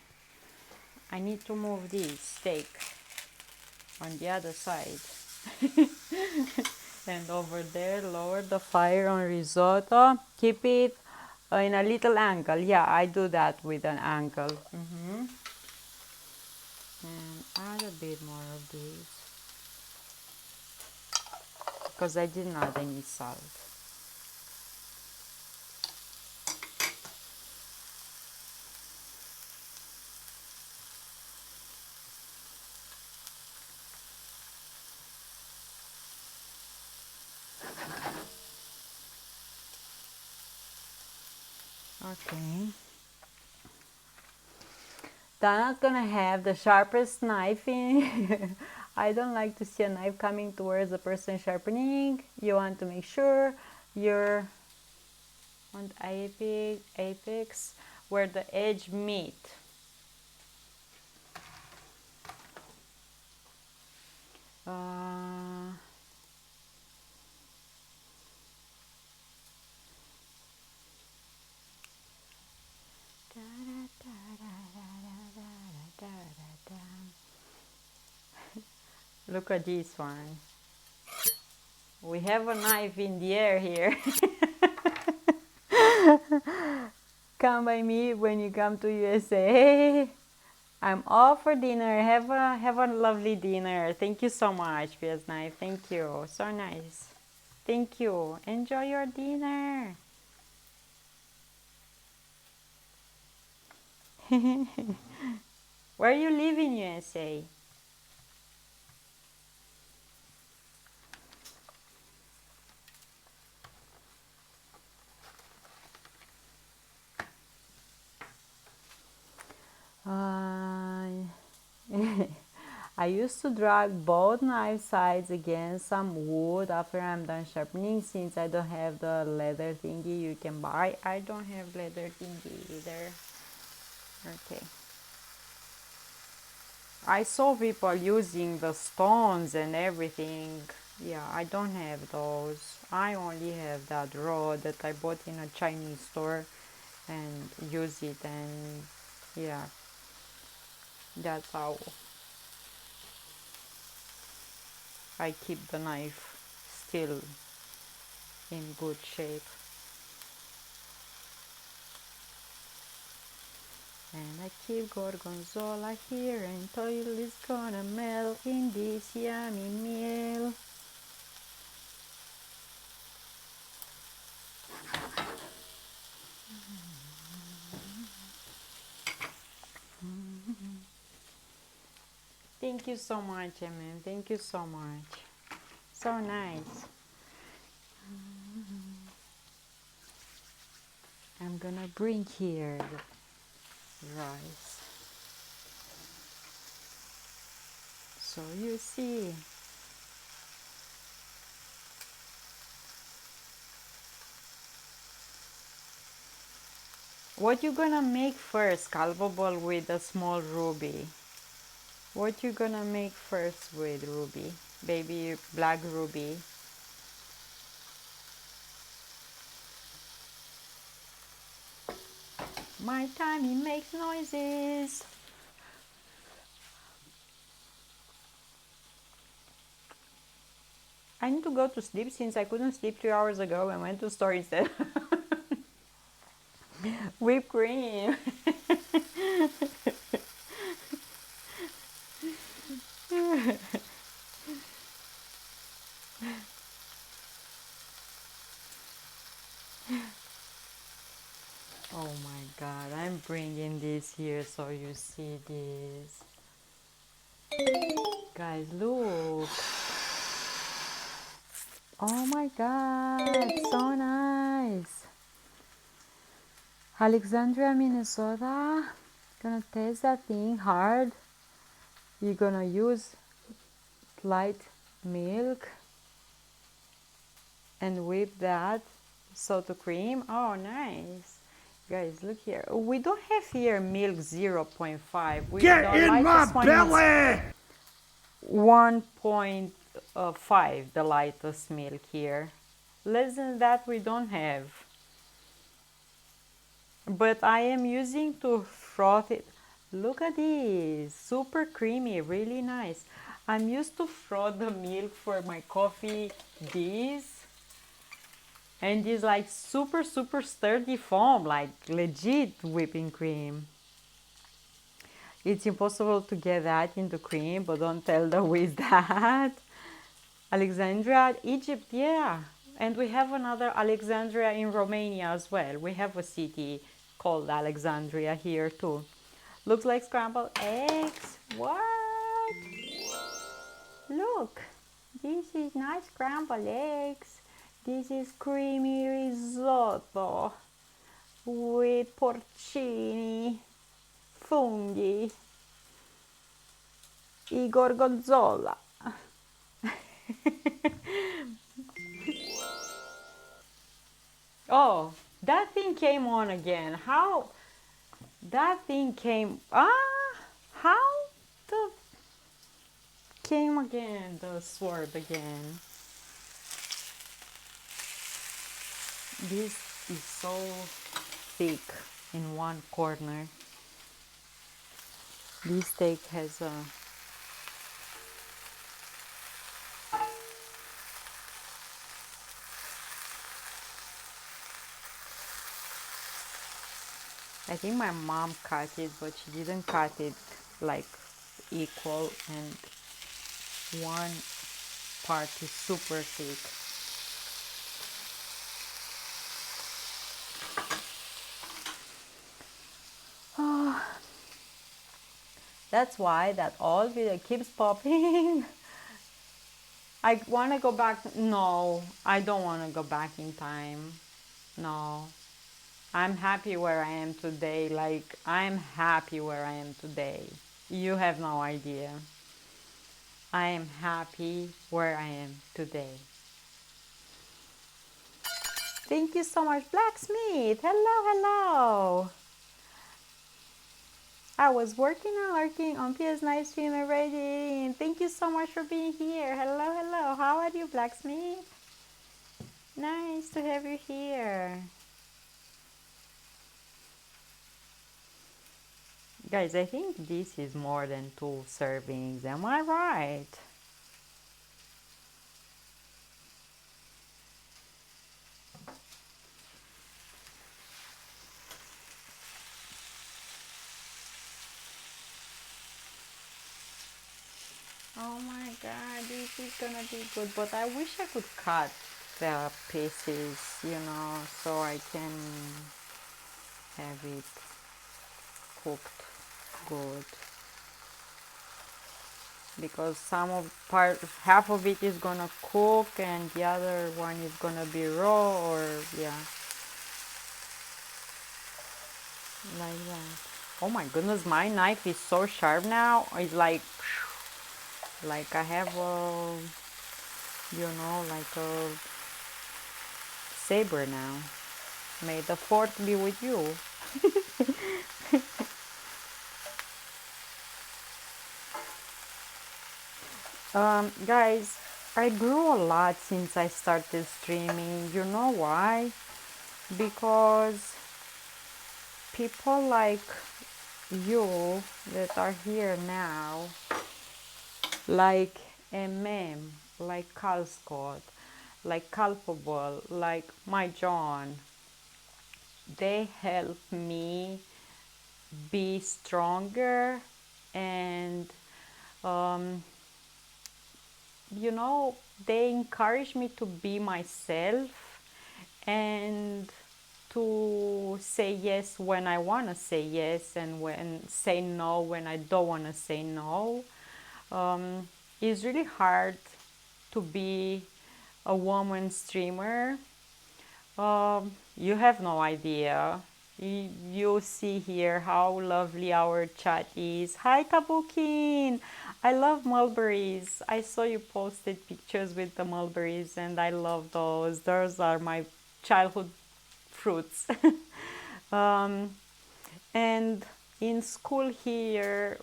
A: I need to move this steak on the other side. And over there, lower the fire on risotto. Keep it in a little angle. Yeah, I do that with an angle. And add a bit more of this because I didn't add any salt. Okay. Dana's gonna have the sharpest knife in. I don't like to see a knife coming towards the person sharpening. You want to make sure you're on the apex where the edge meet. Uh, Look at this one. We have a knife in the air here. Come by me when you come to USA. I'm off for dinner. Have a lovely dinner. Thank you so much, PS Knife. Thank you. So nice. Thank you. Enjoy your dinner. Where you live in USA? Uh, I used to drag both knife sides against some wood after I'm done sharpening. Since I don't have the leather thingy you can buy, I don't have leather thingy either. Okay. I saw people using the stones and everything. Yeah, I don't have those. I only have that rod that I bought in a Chinese store and use it, and yeah, that's how I keep the knife still in good shape. And I keep gorgonzola here until it's gonna melt in this yummy meal. Thank you so much, Emin. Thank you so much. So nice. I'm gonna bring here the rice. So you see. What you gonna make first, Calvable, with a small ruby? What you gonna make first with ruby? Baby black ruby. My tummy makes noises. I need to go to sleep since I couldn't sleep 3 hours ago and went to store instead. Whipped cream. this here so you see this. Guys, look. Oh my god, so nice. Alexandria, Minnesota. Gonna taste that thing hard. You're gonna use light milk and whip that soda cream. Oh, nice. Guys, look here. We don't have here milk 0.5.
B: Get in my belly!
A: 1.5, the lightest milk here. Less than that we don't have. But I am using to froth it. Look at this, super creamy, really nice. I'm used to froth the milk for my coffee, this, and this like super sturdy foam, like legit whipping cream. It's impossible to get that into cream, but don't tell the Wiz that. Alexandria, Egypt, yeah. And we have another Alexandria in Romania as well. We have a city called Alexandria here too. Looks like scrambled eggs. What? Look, this is not scrambled eggs. This is creamy risotto with porcini, funghi, e gorgonzola. Oh, that thing came on again. How? That thing came. How the came again? The sword again. This is so thick in one corner. This steak has a. I think my mom cut it, but she didn't cut it like equal, and one part is super thick. Oh, that's why that old video keeps popping. I want to go back. No, I don't want to go back in time. No. I'm happy where I am today. Like, I'm happy where I am today. You have no idea. I am happy where I am today. Thank you so much, Blacksmith. Hello. I was working and lurking on PS Night stream already. And thank you so much for being here. Hello. How are you, Blacksmith? Nice to have you here. Guys, I think this is more than 2 servings. Am I right? Oh my god, this is gonna be good. But I wish I could cut the pieces, so I can have it cooked good. Because half of it is gonna cook and the other one is gonna be raw, or yeah, like that. Oh my goodness, my knife is so sharp now. It's like I have a, like a saber now. May the fourth be with you. Guys, I grew a lot since I started streaming. You know why? Because people like you that are here now, like MM, like Cal Scott, like Culpable, like my John, they help me be stronger, and they encourage me to be myself, and to say yes when I want to say yes, and when say no when I don't want to say no. It's really hard to be a woman streamer. You have no idea. You see here how lovely our chat is. Hi Kabukin! I love mulberries. I saw you posted pictures with the mulberries and I love those. Those are my childhood fruits. um, and in school here,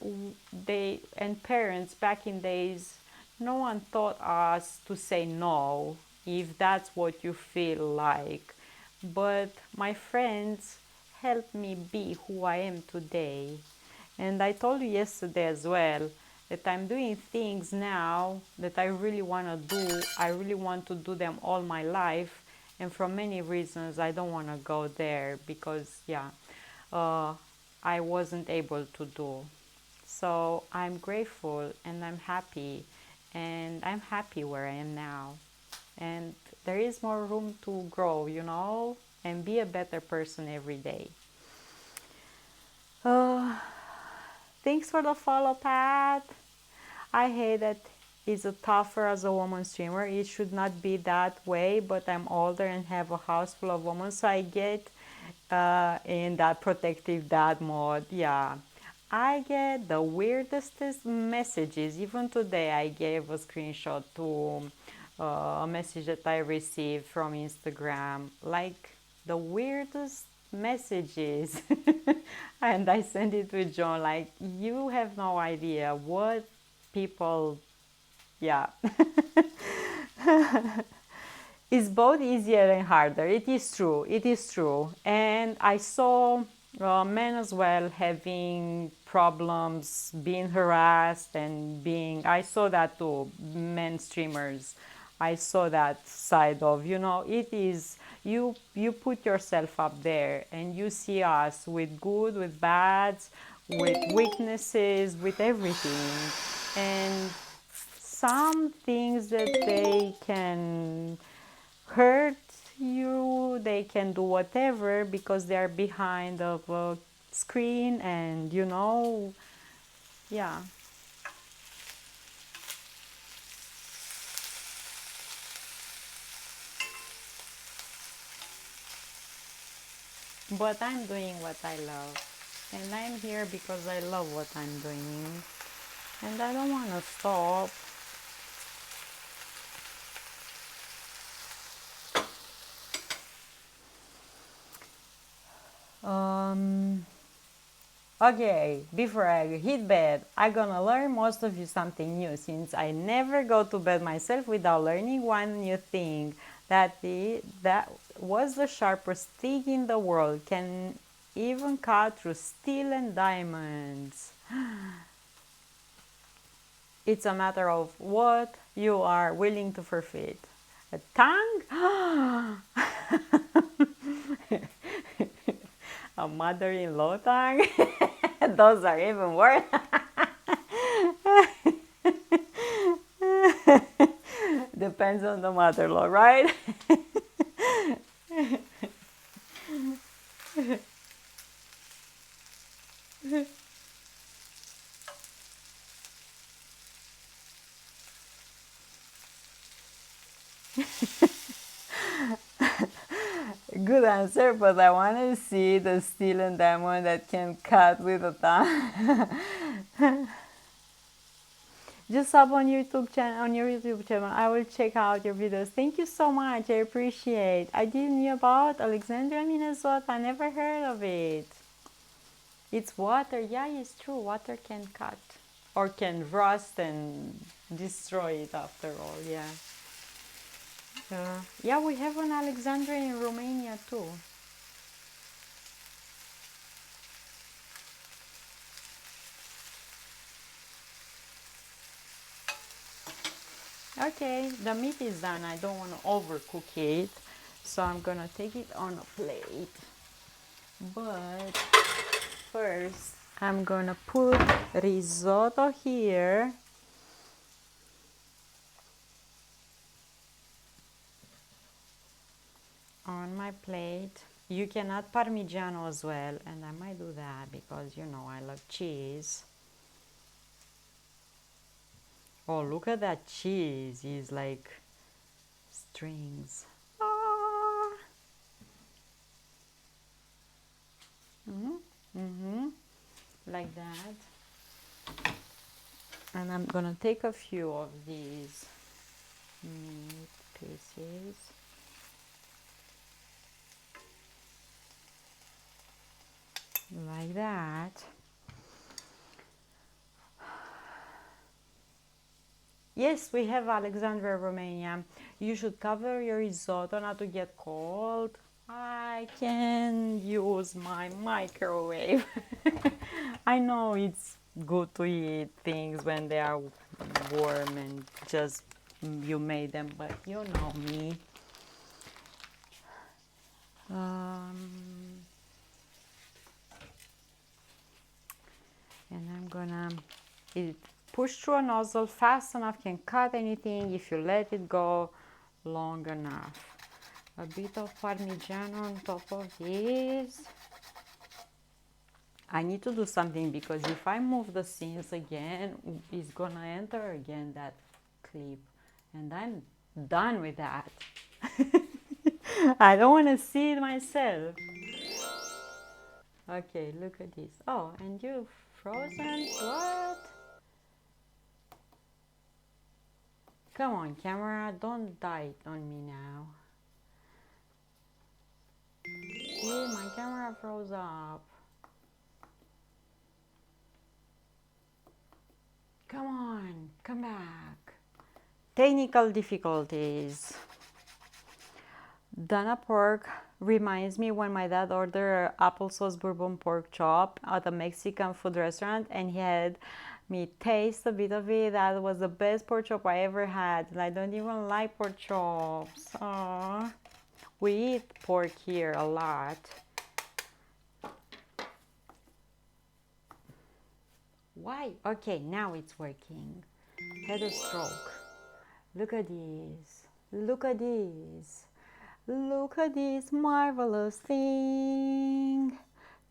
A: they and parents back in days, no one taught us to say no if that's what you feel like. But my friends helped me be who I am today. And I told you yesterday as well that I'm doing things now that I really want to do. I really want to do them all my life. And for many reasons, I don't want to go there because, yeah, uh, I wasn't able to do. So I'm grateful and I'm happy. And I'm happy where I am now. And there is more room to grow, and be a better person every day. Uh, Thanks for the follow, Pat. I hate that it's a tougher as a woman streamer. It should not be that way, but I'm older and have a house full of women, so I get in that protective dad mode. Yeah. I get the weirdest messages. Even today, I gave a screenshot to a message that I received from Instagram. Like the weirdest messages. And I sent it to John. Like, you have no idea what people, yeah. It's both easier and harder. It is true. It is true. And I saw men as well having problems, being harassed and being. I saw that too. Men streamers. I saw that side of. It is you put yourself up there and you see us with good, with bads, with weaknesses, with everything, and some things that they can hurt you, they can do whatever because they are behind of a screen, and yeah. But I'm doing what I love, and I'm here because I love what I'm doing, and I don't want to stop. um Okay, before I hit bed, I'm gonna learn most of you something new since I never go to bed myself without learning one new thing. That was the sharpest thing in the world, can even cut through steel and diamonds. It's a matter of what you are willing to forfeit. A tongue? A mother-in-law tongue? Those are even worse. Depends on the mother-in-law, right? Good answer, but I want to see the steel and diamond that can cut with a tongue. Just sub on YouTube channel, on your YouTube channel. I will check out your videos. Thank you so much. I appreciate. I didn't know about Alexandria, Minnesota. I never heard of it. It's water. Yeah, it's true. Water can cut or can rust and destroy it after all. Yeah. Yeah, we have an Alexandria in Romania too. Okay, the meat is done. I don't want to overcook it, so I'm gonna take it on a plate. But first, I'm gonna put risotto here. On my plate. You can add Parmigiano as well, and I might do that because you know I love cheese. Oh, look at that cheese. It's like strings. Ah. Like that. And I'm gonna take a few of these meat pieces. Like that. Yes, we have Alexandria, Romania. You should cover your risotto not to get cold. I can use my microwave. I know it's good to eat things when they are warm and just you made them, but you know me. And I'm gonna push through a nozzle fast enough, can cut anything if you let it go long enough. A bit of Parmigiano on top of this. I need to do something because if I move the scenes again, it's gonna enter again that clip, and I'm done with that. I don't want to see it myself. Okay, look at this. Oh, and you frozen? What? Come on, camera, don't die on me now. See, my camera froze up. Come on, come back. Technical difficulties. Dana pork reminds me when my dad ordered applesauce bourbon pork chop at a Mexican food restaurant, and he had me taste a bit of it. That was the best pork chop I ever had, and I don't even like pork chops. Aww. We eat pork here a lot. Why? Okay, now it's working. Had a stroke. Look at this. Look at this. Look at this marvelous thing.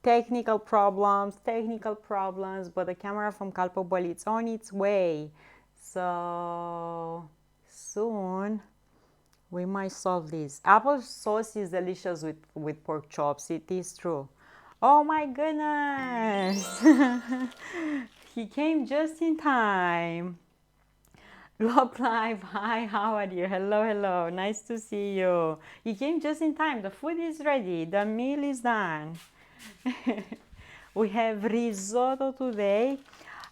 A: Technical problems, but the camera from Calpobol, it's on its way. So soon we might solve this. Apple sauce is delicious with pork chops. It is true. Oh my goodness. He came just in time. Love Live, hi, how are you? Hello, hello, nice to see you. You came just in time. The food is ready, the meal is done. We have risotto today.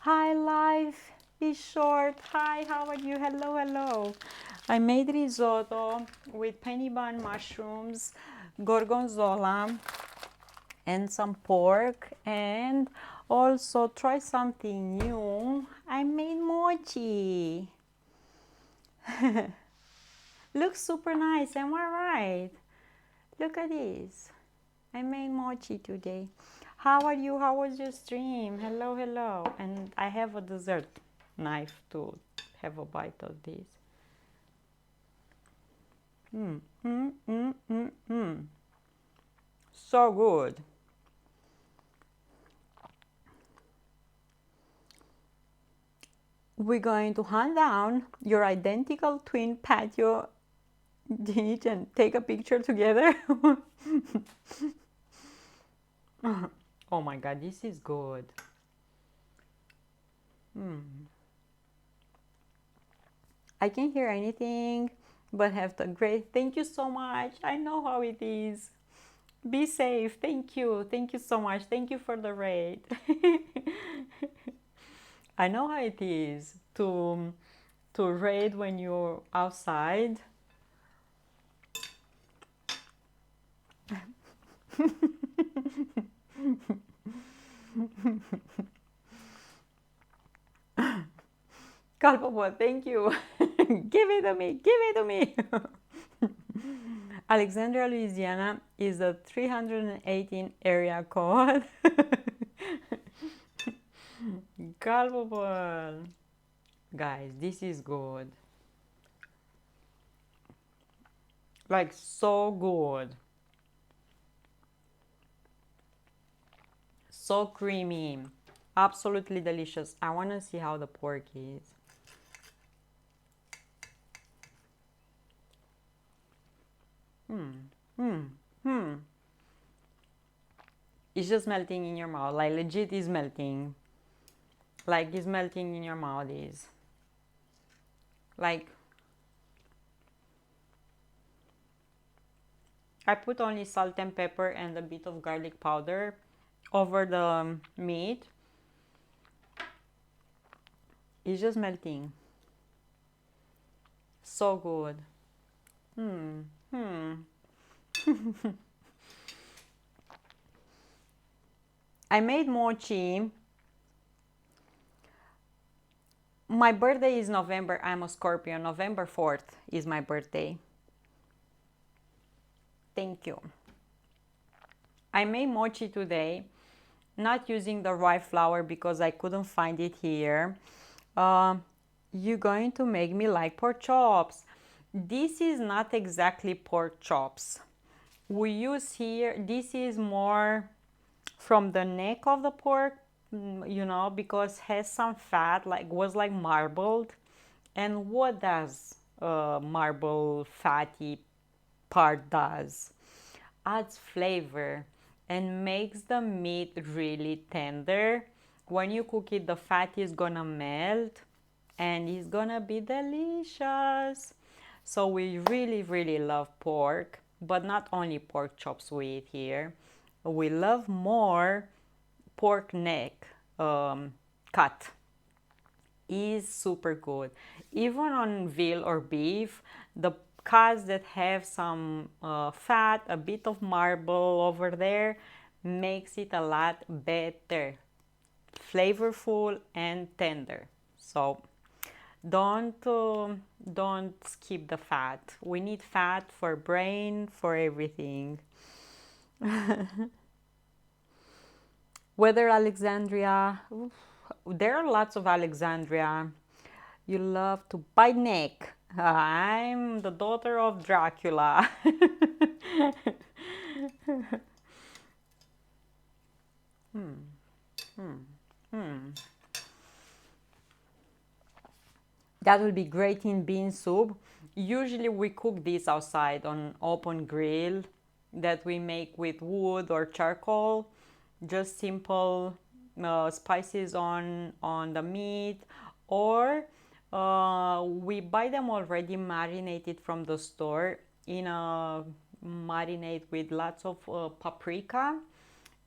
A: Hi, life is short. Hi, how are you? Hello, hello. I made risotto with penny bun mushrooms, gorgonzola, and some pork, and also try something new. I made mochi. Looks super nice, am I right? Look at this. I made mochi today. How are you? How was your stream? Hello, hello. And I have a dessert knife to have a bite of this. So good. We're going to hunt down your identical twin patio dish and take a picture together. Oh my god, this is good. I can't hear anything but have the great. Thank you so much. I know how it is. Be safe. Thank you. Thank you so much. Thank you for the raid. I know how it is to raid when you're outside. Kalpapa, thank you. Give it to me. Give it to me. Alexandria, Louisiana is a 318 area code. Kalpapa. Guys, this is good. Like so good. So creamy, absolutely delicious. I want to see how the pork is. It's just melting in your mouth, like legit is melting. Like it's melting in your mouth is. Like I put only salt and pepper and a bit of garlic powder over the meat. It's just melting. So good. I made mochi. My birthday is November. I'm a Scorpio. November 4th is my birthday. Thank you. I made mochi today, not using the rye flour because I couldn't find it here. You're going to make me like pork chops. This is not exactly pork chops. We use here, this is more from the neck of the pork, you know, because has some fat, like was like marbled. And what does marble fatty part does? Adds flavor and makes the meat really tender. When you cook it, the fat is gonna melt and it's gonna be delicious. So we really love pork, but not only pork chops we eat here. We love more pork neck cut is super good. Even on veal or beef, the cuts that have some fat, a bit of marble over there, makes it a lot better, flavorful and tender. So don't skip the fat. We need fat for brain, for everything. Whether Alexandria, oof, there are lots of Alexandria. You love to bite neck. I'm the daughter of Dracula. That will be great in bean soup. Usually we cook this outside on open grill that we make with wood or charcoal. Just simple spices on the meat, or we buy them already marinated from the store in a marinade with lots of paprika,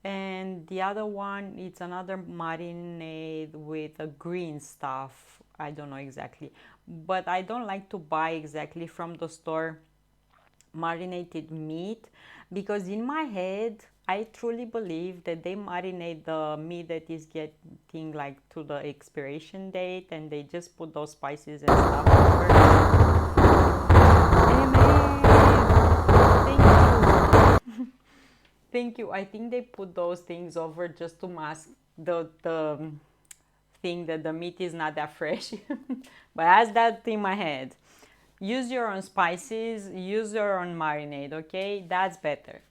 A: and the other one it's another marinade with a green stuff. I don't know exactly, but I don't like to buy exactly from the store marinated meat, because in my head I truly believe that they marinate the meat that is getting like to the expiration date and they just put those spices and stuff over. Amen. Thank you. Thank you. I think they put those things over just to mask the thing that the meat is not that fresh. But as that in my head. Use your own spices, use your own marinade, okay? That's better.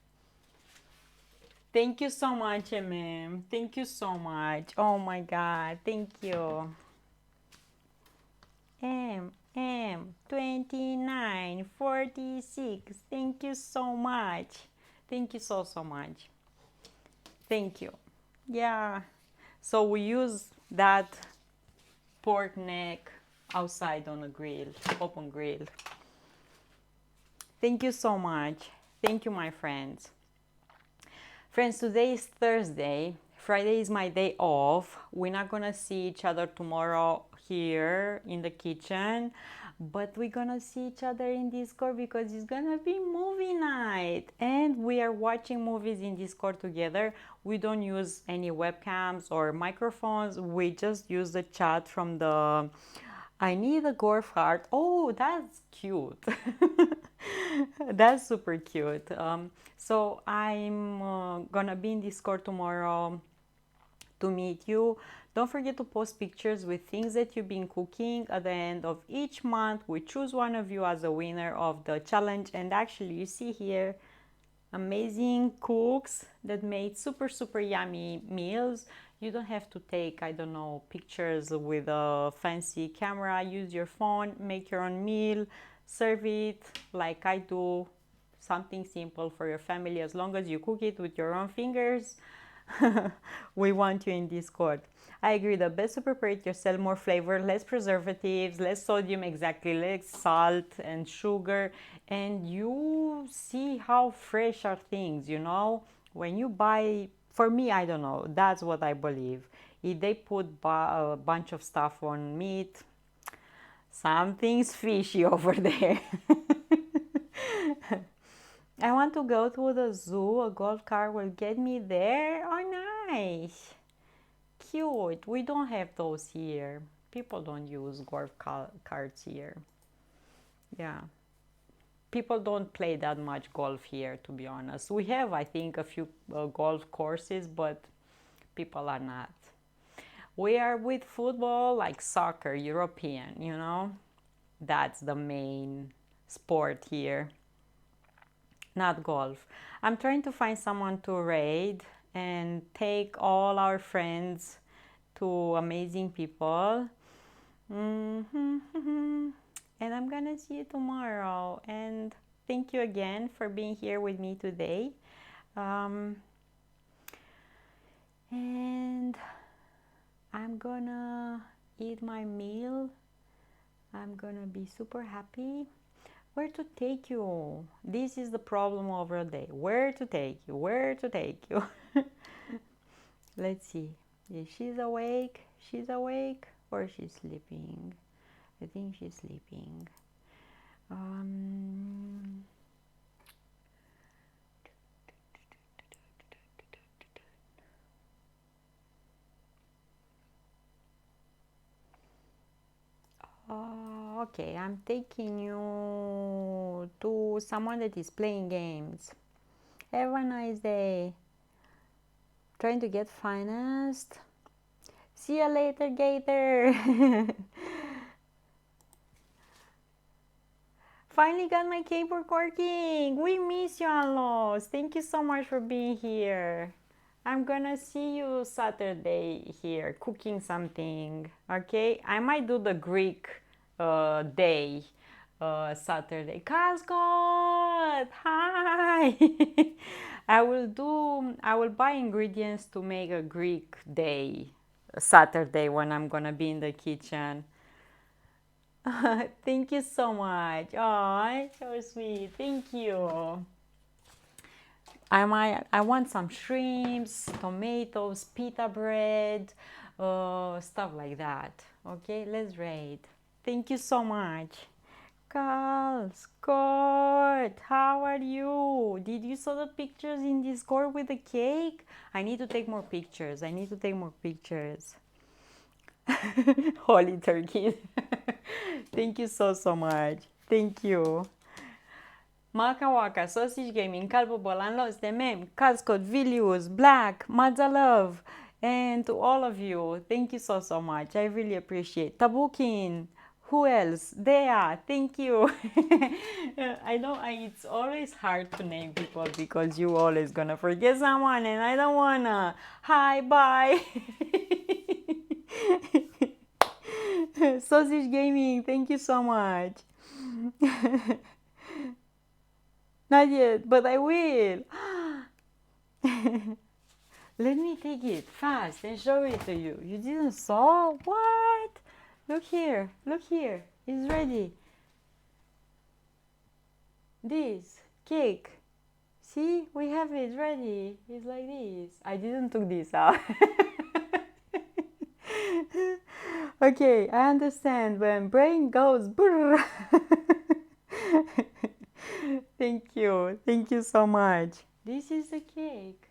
A: Thank you so much, MM. Thank you so much. Oh my God, thank you. M 2946. Thank you so much. Thank you so much. Thank you. Yeah. So we use that pork neck outside on a grill, open grill. Thank you so much. Thank you, my friends. Friends, today is Thursday. Friday is my day off. We're not gonna see each other tomorrow here in the kitchen, but we're gonna see each other in Discord because it's gonna be movie night and we are watching movies in Discord together. We don't use any webcams or microphones. We just use the chat from the I need a Gorf heart. Oh, that's cute. That's super cute. So I'm gonna be in Discord tomorrow to meet you. Don't forget to post pictures with things that you've been cooking. At the end of each month, we choose one of you as a winner of the challenge. And actually, you see here, amazing cooks that made super yummy meals. You don't have to take, I don't know, pictures with a fancy camera. Use your phone, make your own meal, serve it like I do, something simple for your family. As long as you cook it with your own fingers, we want you in Discord. I agree, the best to prepare it yourself, more flavor, less preservatives, less sodium, exactly, less salt and sugar, and you see how fresh are things, you know? When you buy, for me, I don't know, that's what I believe. If they put a bunch of stuff on meat, something's fishy over there. I want to go to the zoo. A golf cart will get me there. Oh, nice. Cute. We don't have those here. People don't use golf carts here. Yeah. People don't play that much golf here, to be honest. We have, I think, a few golf courses, but people are not. We are with football, like soccer, European, you know? That's the main sport here, not golf. I'm trying to find someone to raid and take all our friends to amazing people. Mm-hmm. And I'm gonna see you tomorrow. And thank you again for being here with me today. And I'm gonna eat my meal. I'm gonna be super happy. Where to take you? This is the problem over the day. Where to take you? Where to take you? Let's see. If she's awake, or she's sleeping. I think she's sleeping. Okay, I'm taking you to someone that is playing games. Have a nice day. Trying to get financed. See you later, Gator. Finally got my keyboard working. We miss you, Anlos. Thank you so much for being here. I'm gonna see you Saturday here cooking something. Okay, I might do the Greek day Saturday. Cascot, hi. I will buy ingredients to make a Greek day Saturday when I'm gonna be in the kitchen. Thank you so much. Oh, so sweet. Thank you. I want some shrimps, tomatoes, pita bread, stuff like that. Okay, let's rate. Thank you so much. Carl, Scott, how are you? Did you saw the pictures in Discord with the cake? I need to take more pictures. Holy turkeys. Thank you so much. Thank you. Maka Waka, Sausage Gaming, Calvo Bolan, Lost MM, Cascot, Vilius, Black, Madza Love, and to all of you, thank you so much. I really appreciate. Tabukin, who else? Dea, thank you. I know it's always hard to name people because you always gonna forget someone and I don't wanna. Hi, bye. Sausage Gaming, thank you so much. Not yet, but I will. Let me take it fast and show it to you. You didn't saw? What? Look here. It's ready. This cake. See, we have it ready. It's like this. I didn't took this out. Okay, I understand when brain goes brrr. Thank you so much. This is the cake.